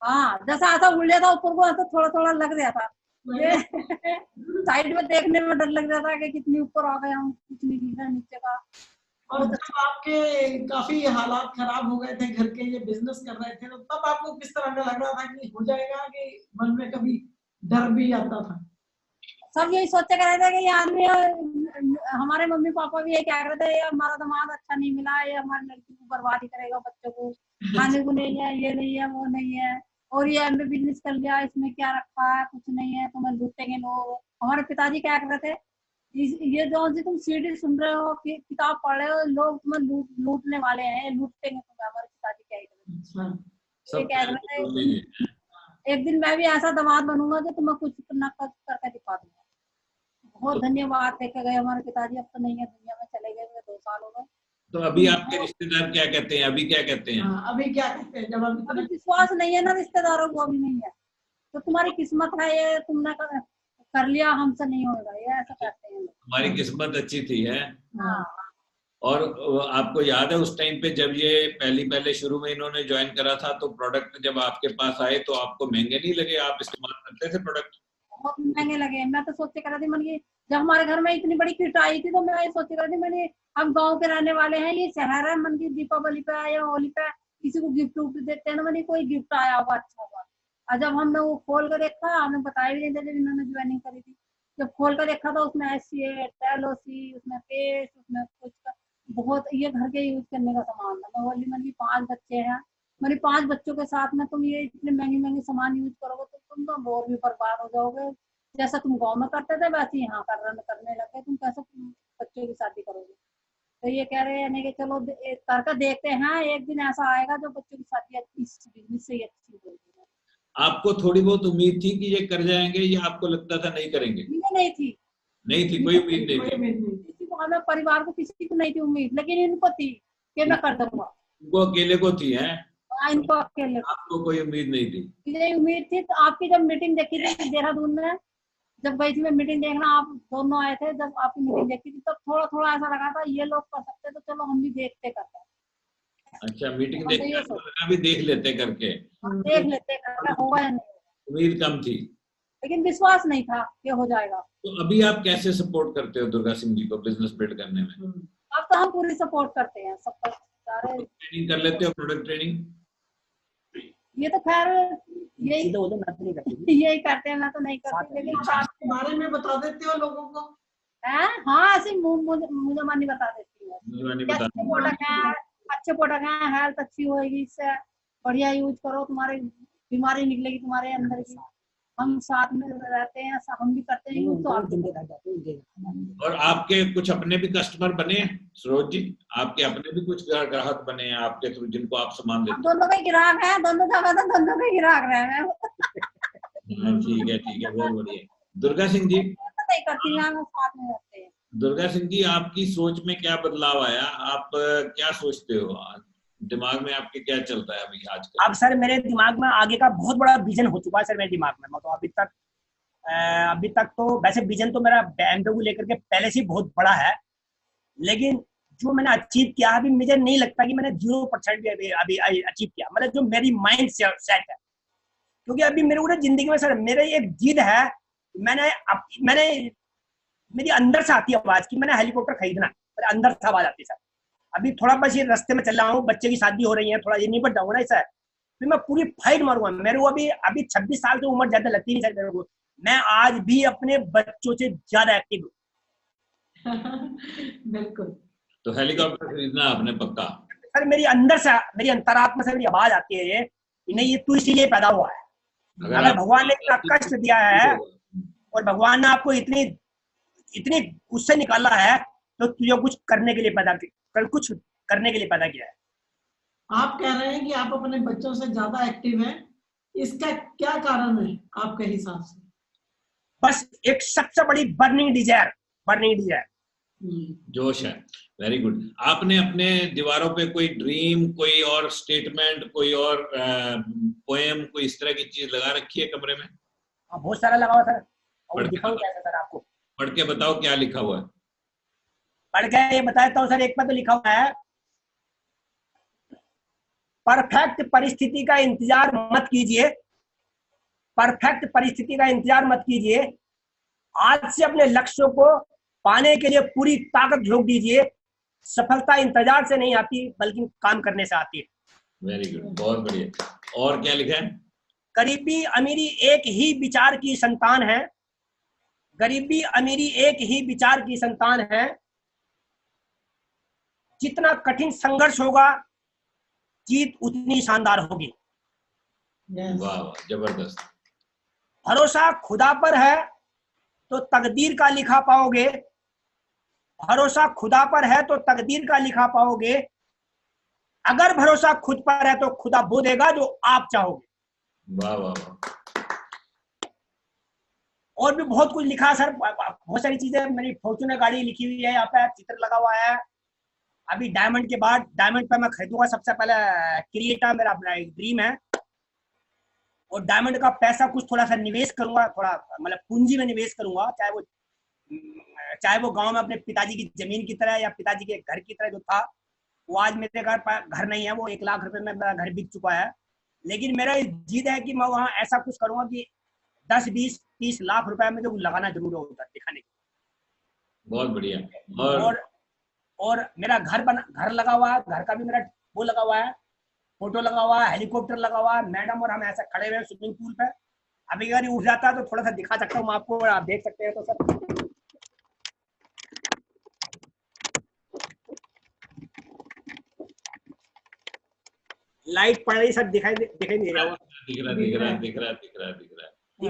हाँ, जैसा ऐसा उड़ था ऊपर को, ऐसा थोड़ा थोड़ा लग रहा था, ये साइड में देखने में डर लग रहा था कि कितनी ऊपर आ गए हम, कुछ नहीं दिख रहा नीचे का। और जब आपके काफी हालात खराब हो गए थे घर के, ये बिजनेस कर रहे थे, तो तब आपको किस तरह का लग रहा था कि हो जाएगा, कि मन में कभी डर भी आता था? सब यही सोचे कर रहे थे कि ये आदमी, हमारे मम्मी पापा भी ये कह रहे थे, ये हमारा दामाद अच्छा नहीं मिला, ये हमारी लड़की को बर्बाद ही करेगा, बच्चों को खाने को नहीं है, ये नहीं है, वो नहीं है, और ये हमने बिजनेस कर लिया, इसमें क्या रखा है, कुछ नहीं है, तुम्हें लूटेंगे लोग। हमारे पिताजी क्या कर रहे थे, ये जो जी तुम सीडी सुन रहे हो, किताब पढ़ रहे हो, लोग तुम्हें लूटने वाले हैं, लूटेंगे तुम्हें। हमारे पिताजी क्या कह रहे थे, एक दिन मैं भी ऐसा दामाद बनूंगा कि तुम्हें कुछ न करके दिखा दूंगा। बहुत धन्यवाद देखे गए हमारे पिताजी, अब तो नहीं है दुनिया में, चले गए 2 साल हो गए। तो अभी आपके रिश्तेदार क्या कहते हैं? अभी क्या कहते हैं? अभी क्या कहते हैं जब अभी विश्वास नहीं है ना रिश्तेदारों को, अभी नहीं है, तो तुम्हारी किस्मत है, ये तुमने कर लिया, हमसे नहीं होगा, ये ऐसा कहते हैं। हमारी किस्मत अच्छी थी है। हाँ। और आपको याद है उस टाइम पे जब ये पहले शुरू में इन्होंने ज्वाइन करा था, तो प्रोडक्ट जब आपके पास आए तो आपको महंगे नहीं लगे? आप इस्तेमाल करते थे प्रोडक्ट? बहुत महंगे लगे। मैं तो सोच कर रही थी, मन की जब हमारे घर में इतनी बड़ी किट आई थी, तो मैं ये सोच कर रही थी, मैंने हम गांव के रहने वाले हैं, ये शहर है, मन की दीपावली पे या होली पे किसी को गिफ्ट उफ्ट देते हैं ना, मैंने कोई गिफ्ट आया होगा अच्छा होगा। और जब हमने वो खोल कर देखा, हमें बताया भी नहीं था जब इन्होंने ज्वाइनिंग करी थी, जब खोल कर देखा तो उसमें एससीएट, टेलोसी, उसमें पेस्ट, उसमें कुछ बहुत ये घर के यूज करने का सामान था। मैं बोली, मेरी 5 बच्चे हैं, मेरे 5 बच्चों के साथ में तुम ये इतने महंगे महंगे सामान यूज करोगे तो तुम तो और भी बर्बाद हो जाओगे। जैसा तुम गांव में करते थे वैसे ही यहाँ करने लगे, तुम कैसे बच्चों की शादी करोगे? तो ये कह रहे हैं कि चलो करके देखते हैं, एक दिन ऐसा आएगा जो बच्चों की शादी इस बिजनेस से ही अच्छी होगी। आपको थोड़ी बहुत उम्मीद थी कि ये कर जाएंगे, या आपको लगता था नहीं करेंगे? नहीं थी, कोई उम्मीद नहीं थी। किसी को, हमें परिवार को किसी को नहीं थी उम्मीद, लेकिन इनको थी कि मैं कर दूंगा। वो अकेले को थी है? इनको अकेले, आपको कोई उम्मीद नहीं थी? मुझे उम्मीद थी। तो आपकी जब मीटिंग देखी थी देहरादून में, जब गई थी मैं मीटिंग देखना, आप दोनों आए थे, जब आपकी मीटिंग देखी थी, तब थोड़ा थोड़ा ऐसा लगा था ये लोग कर सकते, तो चलो हम भी देखते करते। अच्छा, मीटिंग देख लेते करके, देख लेते करके, होगा या नहीं। उम्मीद कम थी, लेकिन विश्वास नहीं था कि हो जाएगा। तो अभी आप कैसे सपोर्ट करते हो दुर्गा सिंह जी को बिजनेस बिल्ड करने में? अब तो हम पूरी सपोर्ट करते हैं, सब सारे ट्रेनिंग कर लेते हो, प्रोडक्ट ट्रेनिंग? ये तो खैर यही तो मैं तो नहीं करती, यही करते हैं, मैं तो नहीं करती, लेकिन के बारे में बता देते हो लोगों को? हाँ, ऐसे मुझे मानी बता देती है, प्रोडक्ट है, अच्छे प्रोडक्ट है, हेल्थ अच्छी होगी, इससे बढ़िया यूज करो, तुम्हारी बीमारी निकलेगी तुम्हारे अंदर की। हम साथ में रहते हैं, हम भी करते हैं यूज, तो आप जिंदगी जाते हैं। और आपके कुछ अपने भी कस्टमर बने हैं सरोज जी? आपके अपने भी कुछ ग्राहक बने हैं आपके थ्रू, जिनको आप सामान देते हैं? दोनों के ग्राहक हैं, दोनों जगह तो दोनों के ग्राहक रहे हैं। ठीक है, बहुत बढ़िया। दुर्गा सिंह जी नहीं करती, हम साथ में रहते हैं। दुर्गा सिंह जी, आपकी सोच में क्या बदलाव आया? आप क्या सोचते हो? दिमाग में आपके क्या चलता है अभी आजकल? अब सर मेरे दिमाग में आगे का बहुत बड़ा विजन हो चुका है सर मेरे दिमाग में। मतलब अभी तक तो वैसे विजन तो मेरा BMW लेकर के पहले से बहुत बड़ा है, लेकिन जो मैंने अचीव किया अभी मुझे नहीं लगता कि मैंने 0% भी अभी अचीव किया। मतलब जो मेरी माइंड सेट है, क्योंकि अभी मेरे पूरे जिंदगी में सर मेरे एक जिद है, मेरी अंदर से आती है आवाज कि मैंने हेलीकॉप्टर खरीदना है, मेरे अंदर से आवाज आती है सर। अभी थोड़ा बस ये रास्ते में चल रहा हूँ, बच्चे की शादी हो रही है, थोड़ा ये नहीं बढ़ जाऊंगा ना सर, फिर मैं पूरी फाइट मारूंगा। मेरे को अभी 26 साल की उम्र ज्यादा लगती नहीं सर मेरे को, मैं आज भी अपने बच्चों से ज्यादा एक्टिव हूँ। बिल्कुल। तो हेलीकॉप्टर खरीदना आपने पक्का? सर मेरी अंदर से, मेरी अंतरात्मा से मेरी आवाज आती है ये कि नहीं, ये तू इसीलिए पैदा हुआ है। अगर भगवान ने इतना कष्ट दिया है और भगवान ने आपको इतनी इतनी उससे निकाला है, तो तुझे कुछ करने के लिए पैदा किया है। आप कह रहे हैं कि आप अपने बच्चों से ज्यादा एक्टिव हैं, इसका क्या कारण है आपके हिसाब से? बस एक सबसे बड़ी बर्निंग डिजायर, जोश है। Very good. आपने अपने दीवारों पे कोई ड्रीम, कोई और स्टेटमेंट, कोई और पोएम, कोई इस तरह की चीज लगा रखी है कमरे में? बहुत सारा लगा हुआ सर, और पढ़ के दिखाऊं बताओ। कैसे सर आपको? पढ़ के बताओ क्या लिखा हुआ है। पढ़ के ये बताता हूँ सर। एक पर तो लिखा हुआ है, परफेक्ट परिस्थिति का इंतजार मत कीजिए, परफेक्ट परिस्थिति का इंतजार मत कीजिए, आज से अपने लक्ष्यों को पाने के लिए पूरी ताकत झोंक दीजिए। सफलता इंतजार से नहीं आती बल्कि काम करने से आती है। वेरी गुड, बहुत बढ़िया। और क्या लिखा है? गरीबी अमीरी एक ही विचार की संतान है, गरीबी अमीरी एक ही विचार की संतान है, जितना कठिन संघर्ष होगा जीत उतनी शानदार होगी। वाह वाह, जबरदस्त। भरोसा खुदा पर है तो तकदीर का लिखा पाओगे, भरोसा खुदा पर है तो तकदीर का लिखा पाओगे, अगर भरोसा खुद पर है तो खुदा वो देगा जो आप चाहोगे। वाह वाह वाह। और भी बहुत कुछ लिखा सर, बहुत सारी चीजें। मेरी फॉर्च्यूनर गाड़ी लिखी हुई है, यहाँ पे चित्र लगा हुआ है। अभी डायमंड के बाद, डायमंड पे मैं खरीदूंगा सबसे पहले क्रिएटा, मेरा अपना एक ड्रीम है। और डायमंड का पैसा कुछ थोड़ा सा निवेश करूंगा, थोड़ा मतलब पूंजी में निवेश करूंगा, चाहे वो गांव में अपने पिताजी की जमीन की तरह या पिताजी के घर की तरह जो था, वो आज मेरे घर नहीं है, वो 1 लाख रुपए में मेरा घर बिक चुका है। लेकिन मेरा जिद है कि मैं वहाँ ऐसा कुछ करूंगा कि 10, 20, 30 लाख रुपए में जो लगाना जरूर होगा दिखाने की। बहुत बढ़िया। और मेरा घर लगा हुआ है, घर का भी मेरा वो लगा हुआ है, फोटो लगा हुआ है, हेलीकॉप्टर लगा हुआ है, मैडम और हम ऐसे खड़े हुए स्विमिंग पूल पे। अभी अगर उठ जाता है तो थोड़ा सा दिखा सकता हूँ आपको, आप देख सकते हैं तो सर। लाइट पड़ रही सर, दिखाई नहीं रहा। दिख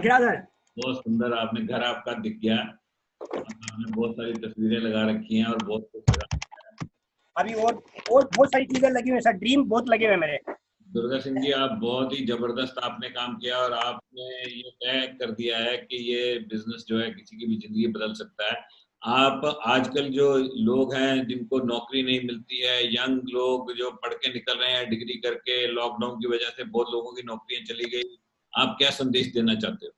रहा सर बहुत सुंदर। आपने घर आपका दिख गया, आपने बहुत सारी तस्वीरें लगा रखी हैं और बहुत कुछ लगा रखा है। अभी और बहुत सारी चीजें लगी हुई सर, ड्रीम बहुत लगे हुए मेरे। दुर्गा सिंह जी, आप बहुत ही जबरदस्त आपने काम किया और आपने ये तय कर दिया है कि ये बिजनेस जो है किसी की भी जिंदगी बदल सकता है। आप आजकल जो लोग हैं जिनको नौकरी नहीं मिलती है, यंग लोग जो पढ़ के निकल रहे हैं डिग्री करके, लॉकडाउन की वजह से बहुत लोगों की नौकरियां चली गई, आप क्या संदेश देना चाहते हो?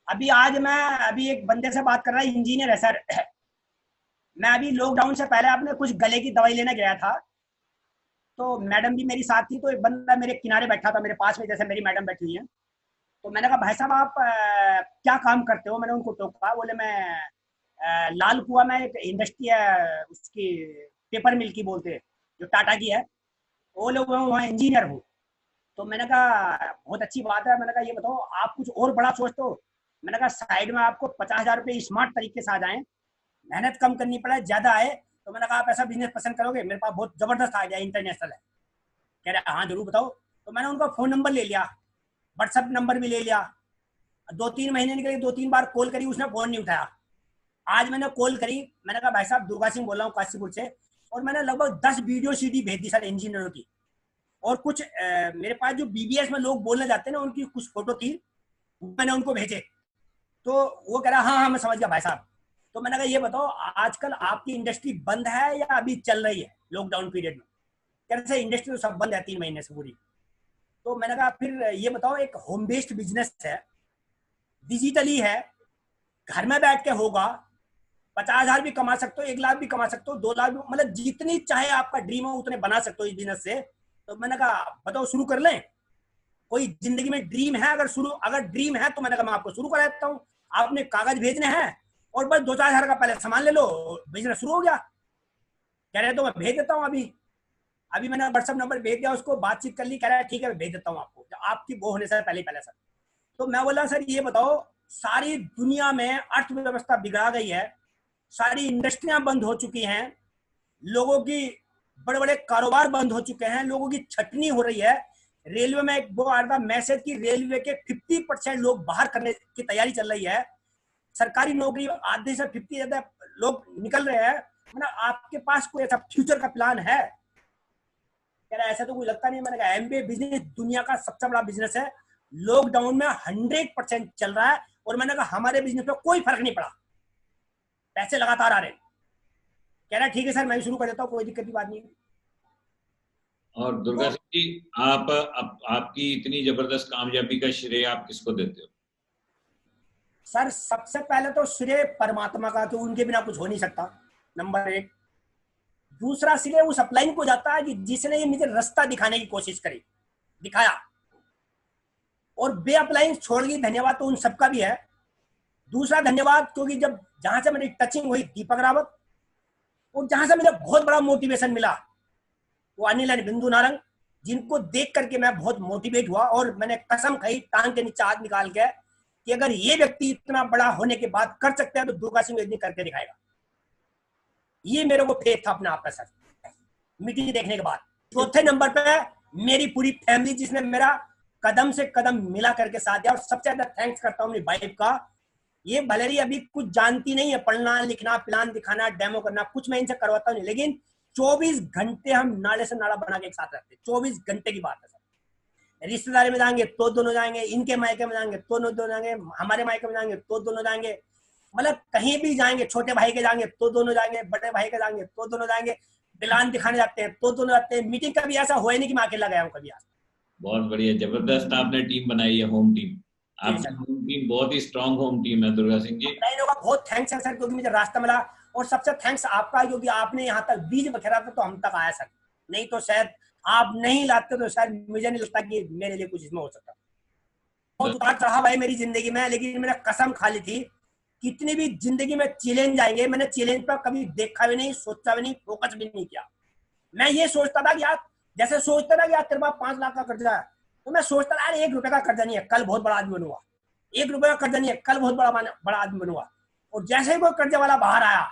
अभी एक बंदे से बात कर रहा है, इंजीनियर है सर। मैं अभी लॉकडाउन से पहले अपने कुछ गले की दवाई लेने गया था, तो मैडम भी मेरी साथ थी, तो एक बंदा मेरे किनारे बैठा था, मेरे पास में, जैसे मेरी मैडम बैठी हुई है। तो मैंने कहा भाई साहब आप क्या काम करते हो? मैंने उनको टोका। बोले मैं लाल कुआं में एक इंडस्ट्री है, उसकी पेपर मिल की बोलते, जो टाटा की है, वो लोग वहाँ इंजीनियर हूँ। तो मैंने कहा बहुत अच्छी बात है। मैंने कहा ये बताओ आप कुछ और बड़ा सोचते हो? मैंने कहा साइड में आपको 50,000 रुपये स्मार्ट तरीके से आ जाए, मेहनत कम करनी पड़े, ज्यादा आए, तो मैंने कहा आप ऐसा बिजनेस पसंद करोगे? मेरे पास बहुत जबरदस्त आ गया, इंटरनेशनल है। कह रहे हाँ जरूर बताओ। तो मैंने उनका फोन नंबर ले लिया, व्हाट्सएप नंबर भी ले लिया। 2-3 महीने निकले, 2-3 बार कॉल करी, उसने फोन नहीं उठाया। आज मैंने कॉल करी, मैंने कहा भाई साहब दुर्गा सिंह बोल रहा हूँ काशीपुर से, और मैंने लगभग 10 वीडियो सीडी भेज दी सर इंजीनियरों की। और कुछ मेरे पास जो बीबीएस में लोग बोलने जाते हैं ना, उनकी कुछ फोटो थी, मैंने उनको भेजे। तो वो कह रहा हाँ मैं समझ गया भाई साहब। तो मैंने कहा ये बताओ आजकल आपकी इंडस्ट्री बंद है या अभी चल रही है लॉकडाउन पीरियड में? कैसे इंडस्ट्री तो सब बंद है 3 महीने से पूरी। तो मैंने कहा फिर ये बताओ, एक होम बेस्ड बिजनेस है, डिजिटली है, घर में बैठ के होगा, 50,000 भी कमा सकते हो, 1 लाख भी कमा सकते हो, 2 लाख भी, मतलब जितनी चाहे आपका ड्रीम हो उतने बना सकते हो इस बिजनेस से। तो मैंने कहा बताओ शुरू कर लें? कोई जिंदगी में ड्रीम है? अगर ड्रीम है तो मैंने कहा मैं आपको शुरू करा देता हूँ, आपने कागज भेजने हैं और बस 2-4 हज़ार का पहले सामान ले लो, बिजनेस शुरू हो गया। कह रहे तो मैं भेज देता हूँ अभी। अभी मैंने व्हाट्सएप नंबर भेज दिया उसको, बातचीत कर ली, कह रहा है ठीक है मैं भेज देता हूँ आपको, आपकी वो होने से पहले सर। तो मैं बोला सर ये बताओ, सारी दुनिया में अर्थव्यवस्था बिगड़ा गई है, सारी इंडस्ट्रियां बंद हो चुकी हैं, लोगों की बड़े बड़े कारोबार बंद हो चुके हैं, लोगों की छटनी हो रही है। रेलवे में एक वो आ रहा था मैसेज की रेलवे के 50% लोग बाहर करने की तैयारी चल रही है, सरकारी नौकरी आधे से 50 ज्यादा लोग निकल रहे हैं। मतलब आपके पास कोई ऐसा फ्यूचर का प्लान है? कह रहा ऐसा तो कोई लगता नहीं। मैंने कहा एमबीए बिजनेस दुनिया का सबसे बड़ा बिजनेस है, लॉकडाउन में 100% चल रहा है, और मैंने कहा हमारे बिजनेस में कोई फर्क नहीं पड़ा, पैसे लगातार आ रहे। कह रहा ठीक है सर मैं भी शुरू कर देता हूँ, कोई दिक्कत की बात नहीं। और दुर्गा सिंह जी, आपकी इतनी जबरदस्त कामयाबी का श्रेय आप किसको देते हो? सर सबसे पहले तो श्रेय परमात्मा का, कि उनके बिना कुछ हो नहीं सकता, नंबर 1। दूसरा श्रेय उस अपलाइन को जाता है कि जिसने ये मुझे रास्ता दिखाने की कोशिश करी, दिखाया, और बे अपलाइन छोड़ गई, धन्यवाद तो उन सबका भी है। दूसरा धन्यवाद क्योंकि जब जहां से मेरी टचिंग हुई दीपक रावत, और जहां से मुझे बहुत बड़ा मोटिवेशन मिला वो अनिल एंड बिंदु नारंग, जिनको देख करके मैं बहुत मोटिवेट हुआ, और मैंने कसम खाई टांग के नीचे हाथ निकाल के कि अगर ये व्यक्ति इतना बड़ा होने के बाद कर सकते हैं तो दुर्गा सिंह एक दिन करके दिखाएगा। ये मेरे को फेथ था अपने आप का सर, मीटिंग देखने के बाद। चौथे नंबर पे मेरी पूरी फैमिली जिसने मेरा कदम से कदम मिला करके साथ दिया, और सबसे ज्यादा थैंक्स करता हूँ मेरी वाइफ का। ये भले ही अभी कुछ जानती नहीं है, पढ़ना लिखना प्लान दिखाना डेमो करना कुछ मैं इनसे करवाता नहीं, लेकिन 24 घंटे हम नाले से नाला बना के एक साथ रहते, 24 घंटे की बात है सर। रिश्तेदारी में जाएंगे तो दोनों जाएंगे, इनके मायके में जाएंगे तो दोनों जाएंगे, हमारे मायके में जाएंगे तो दोनों जाएंगे, मतलब कहीं भी जाएंगे, छोटे भाई के जाएंगे तो दोनों जाएंगे, बड़े भाई के जाएंगे तो दोनों जाएंगे, प्लान दिखाने जाते हैं तो दोनों जाते हैं। मीटिंग कभी ऐसा हुआ नहीं कि मैं अकेला गया हूँ कभी आज। बहुत बढ़िया, जबरदस्त आपने टीम बनाई है, होम टीम। आपकी होम टीम बहुत ही स्ट्रांग होम टीम है दुर्गा सिंह जी। का बहुत थैंक्स है सर, क्योंकि मुझे रास्ता मिला, और सबसे थैंक्स आपका, क्योंकि आपने यहाँ तक बीज बखेरा था तो हम तक आया सर, नहीं तो शायद आप नहीं लाते तो शायद मुझे नहीं लगता कि मेरे लिए कुछ इसमें हो सकता। बहुत उतार चढ़ाव है मेरी जिंदगी में, लेकिन मैंने कसम खा ली थी कितनी भी जिंदगी में चैलेंज आएंगे, मैंने चैलेंज पर कभी देखा भी नहीं, सोचा भी नहीं, फोकस भी नहीं किया। मैं ये सोचता था कि यार, जैसे सोचता था कि यार तेरे पास 5 लाख का कर्जा है, तो मैं सोचता था यार 1 रुपए का कर्जा नहीं है, कल बहुत बड़ा आदमी बनूंगा, 1 रुपए का कर्जा नहीं है, कल बहुत बड़ा आदमी बनूंगा। और जैसे ही कोई कर्जे वाला बाहर आया,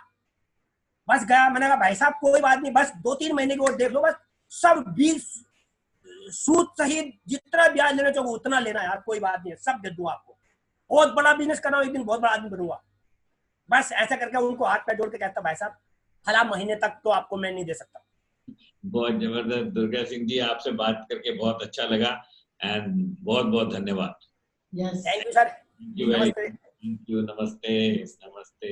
बस गया, मैंने कहा भाई साहब कोई बात नहीं, बस 2-3 महीने की और देख लो, बस सब 20 सूद सहित जितना ब्याज लेना चाहिए उतना लेना यार, कोई बात नहीं है, सब दे दूंगा आपको, बहुत बड़ा बिजनेस कर रहा हूँ, एक दिन बहुत बड़ा आदमी बनूंगा। बस ऐसा करके उनको हाथ पैर जोड़ के कहता भाई साहब फला महीने तक तो आपको मैं नहीं दे सकता। बहुत जबरदस्त दुर्गा सिंह जी, आपसे बात करके बहुत अच्छा लगा, एंड बहुत बहुत धन्यवाद। Thank you sir, thank you, नमस्ते। नमस्ते।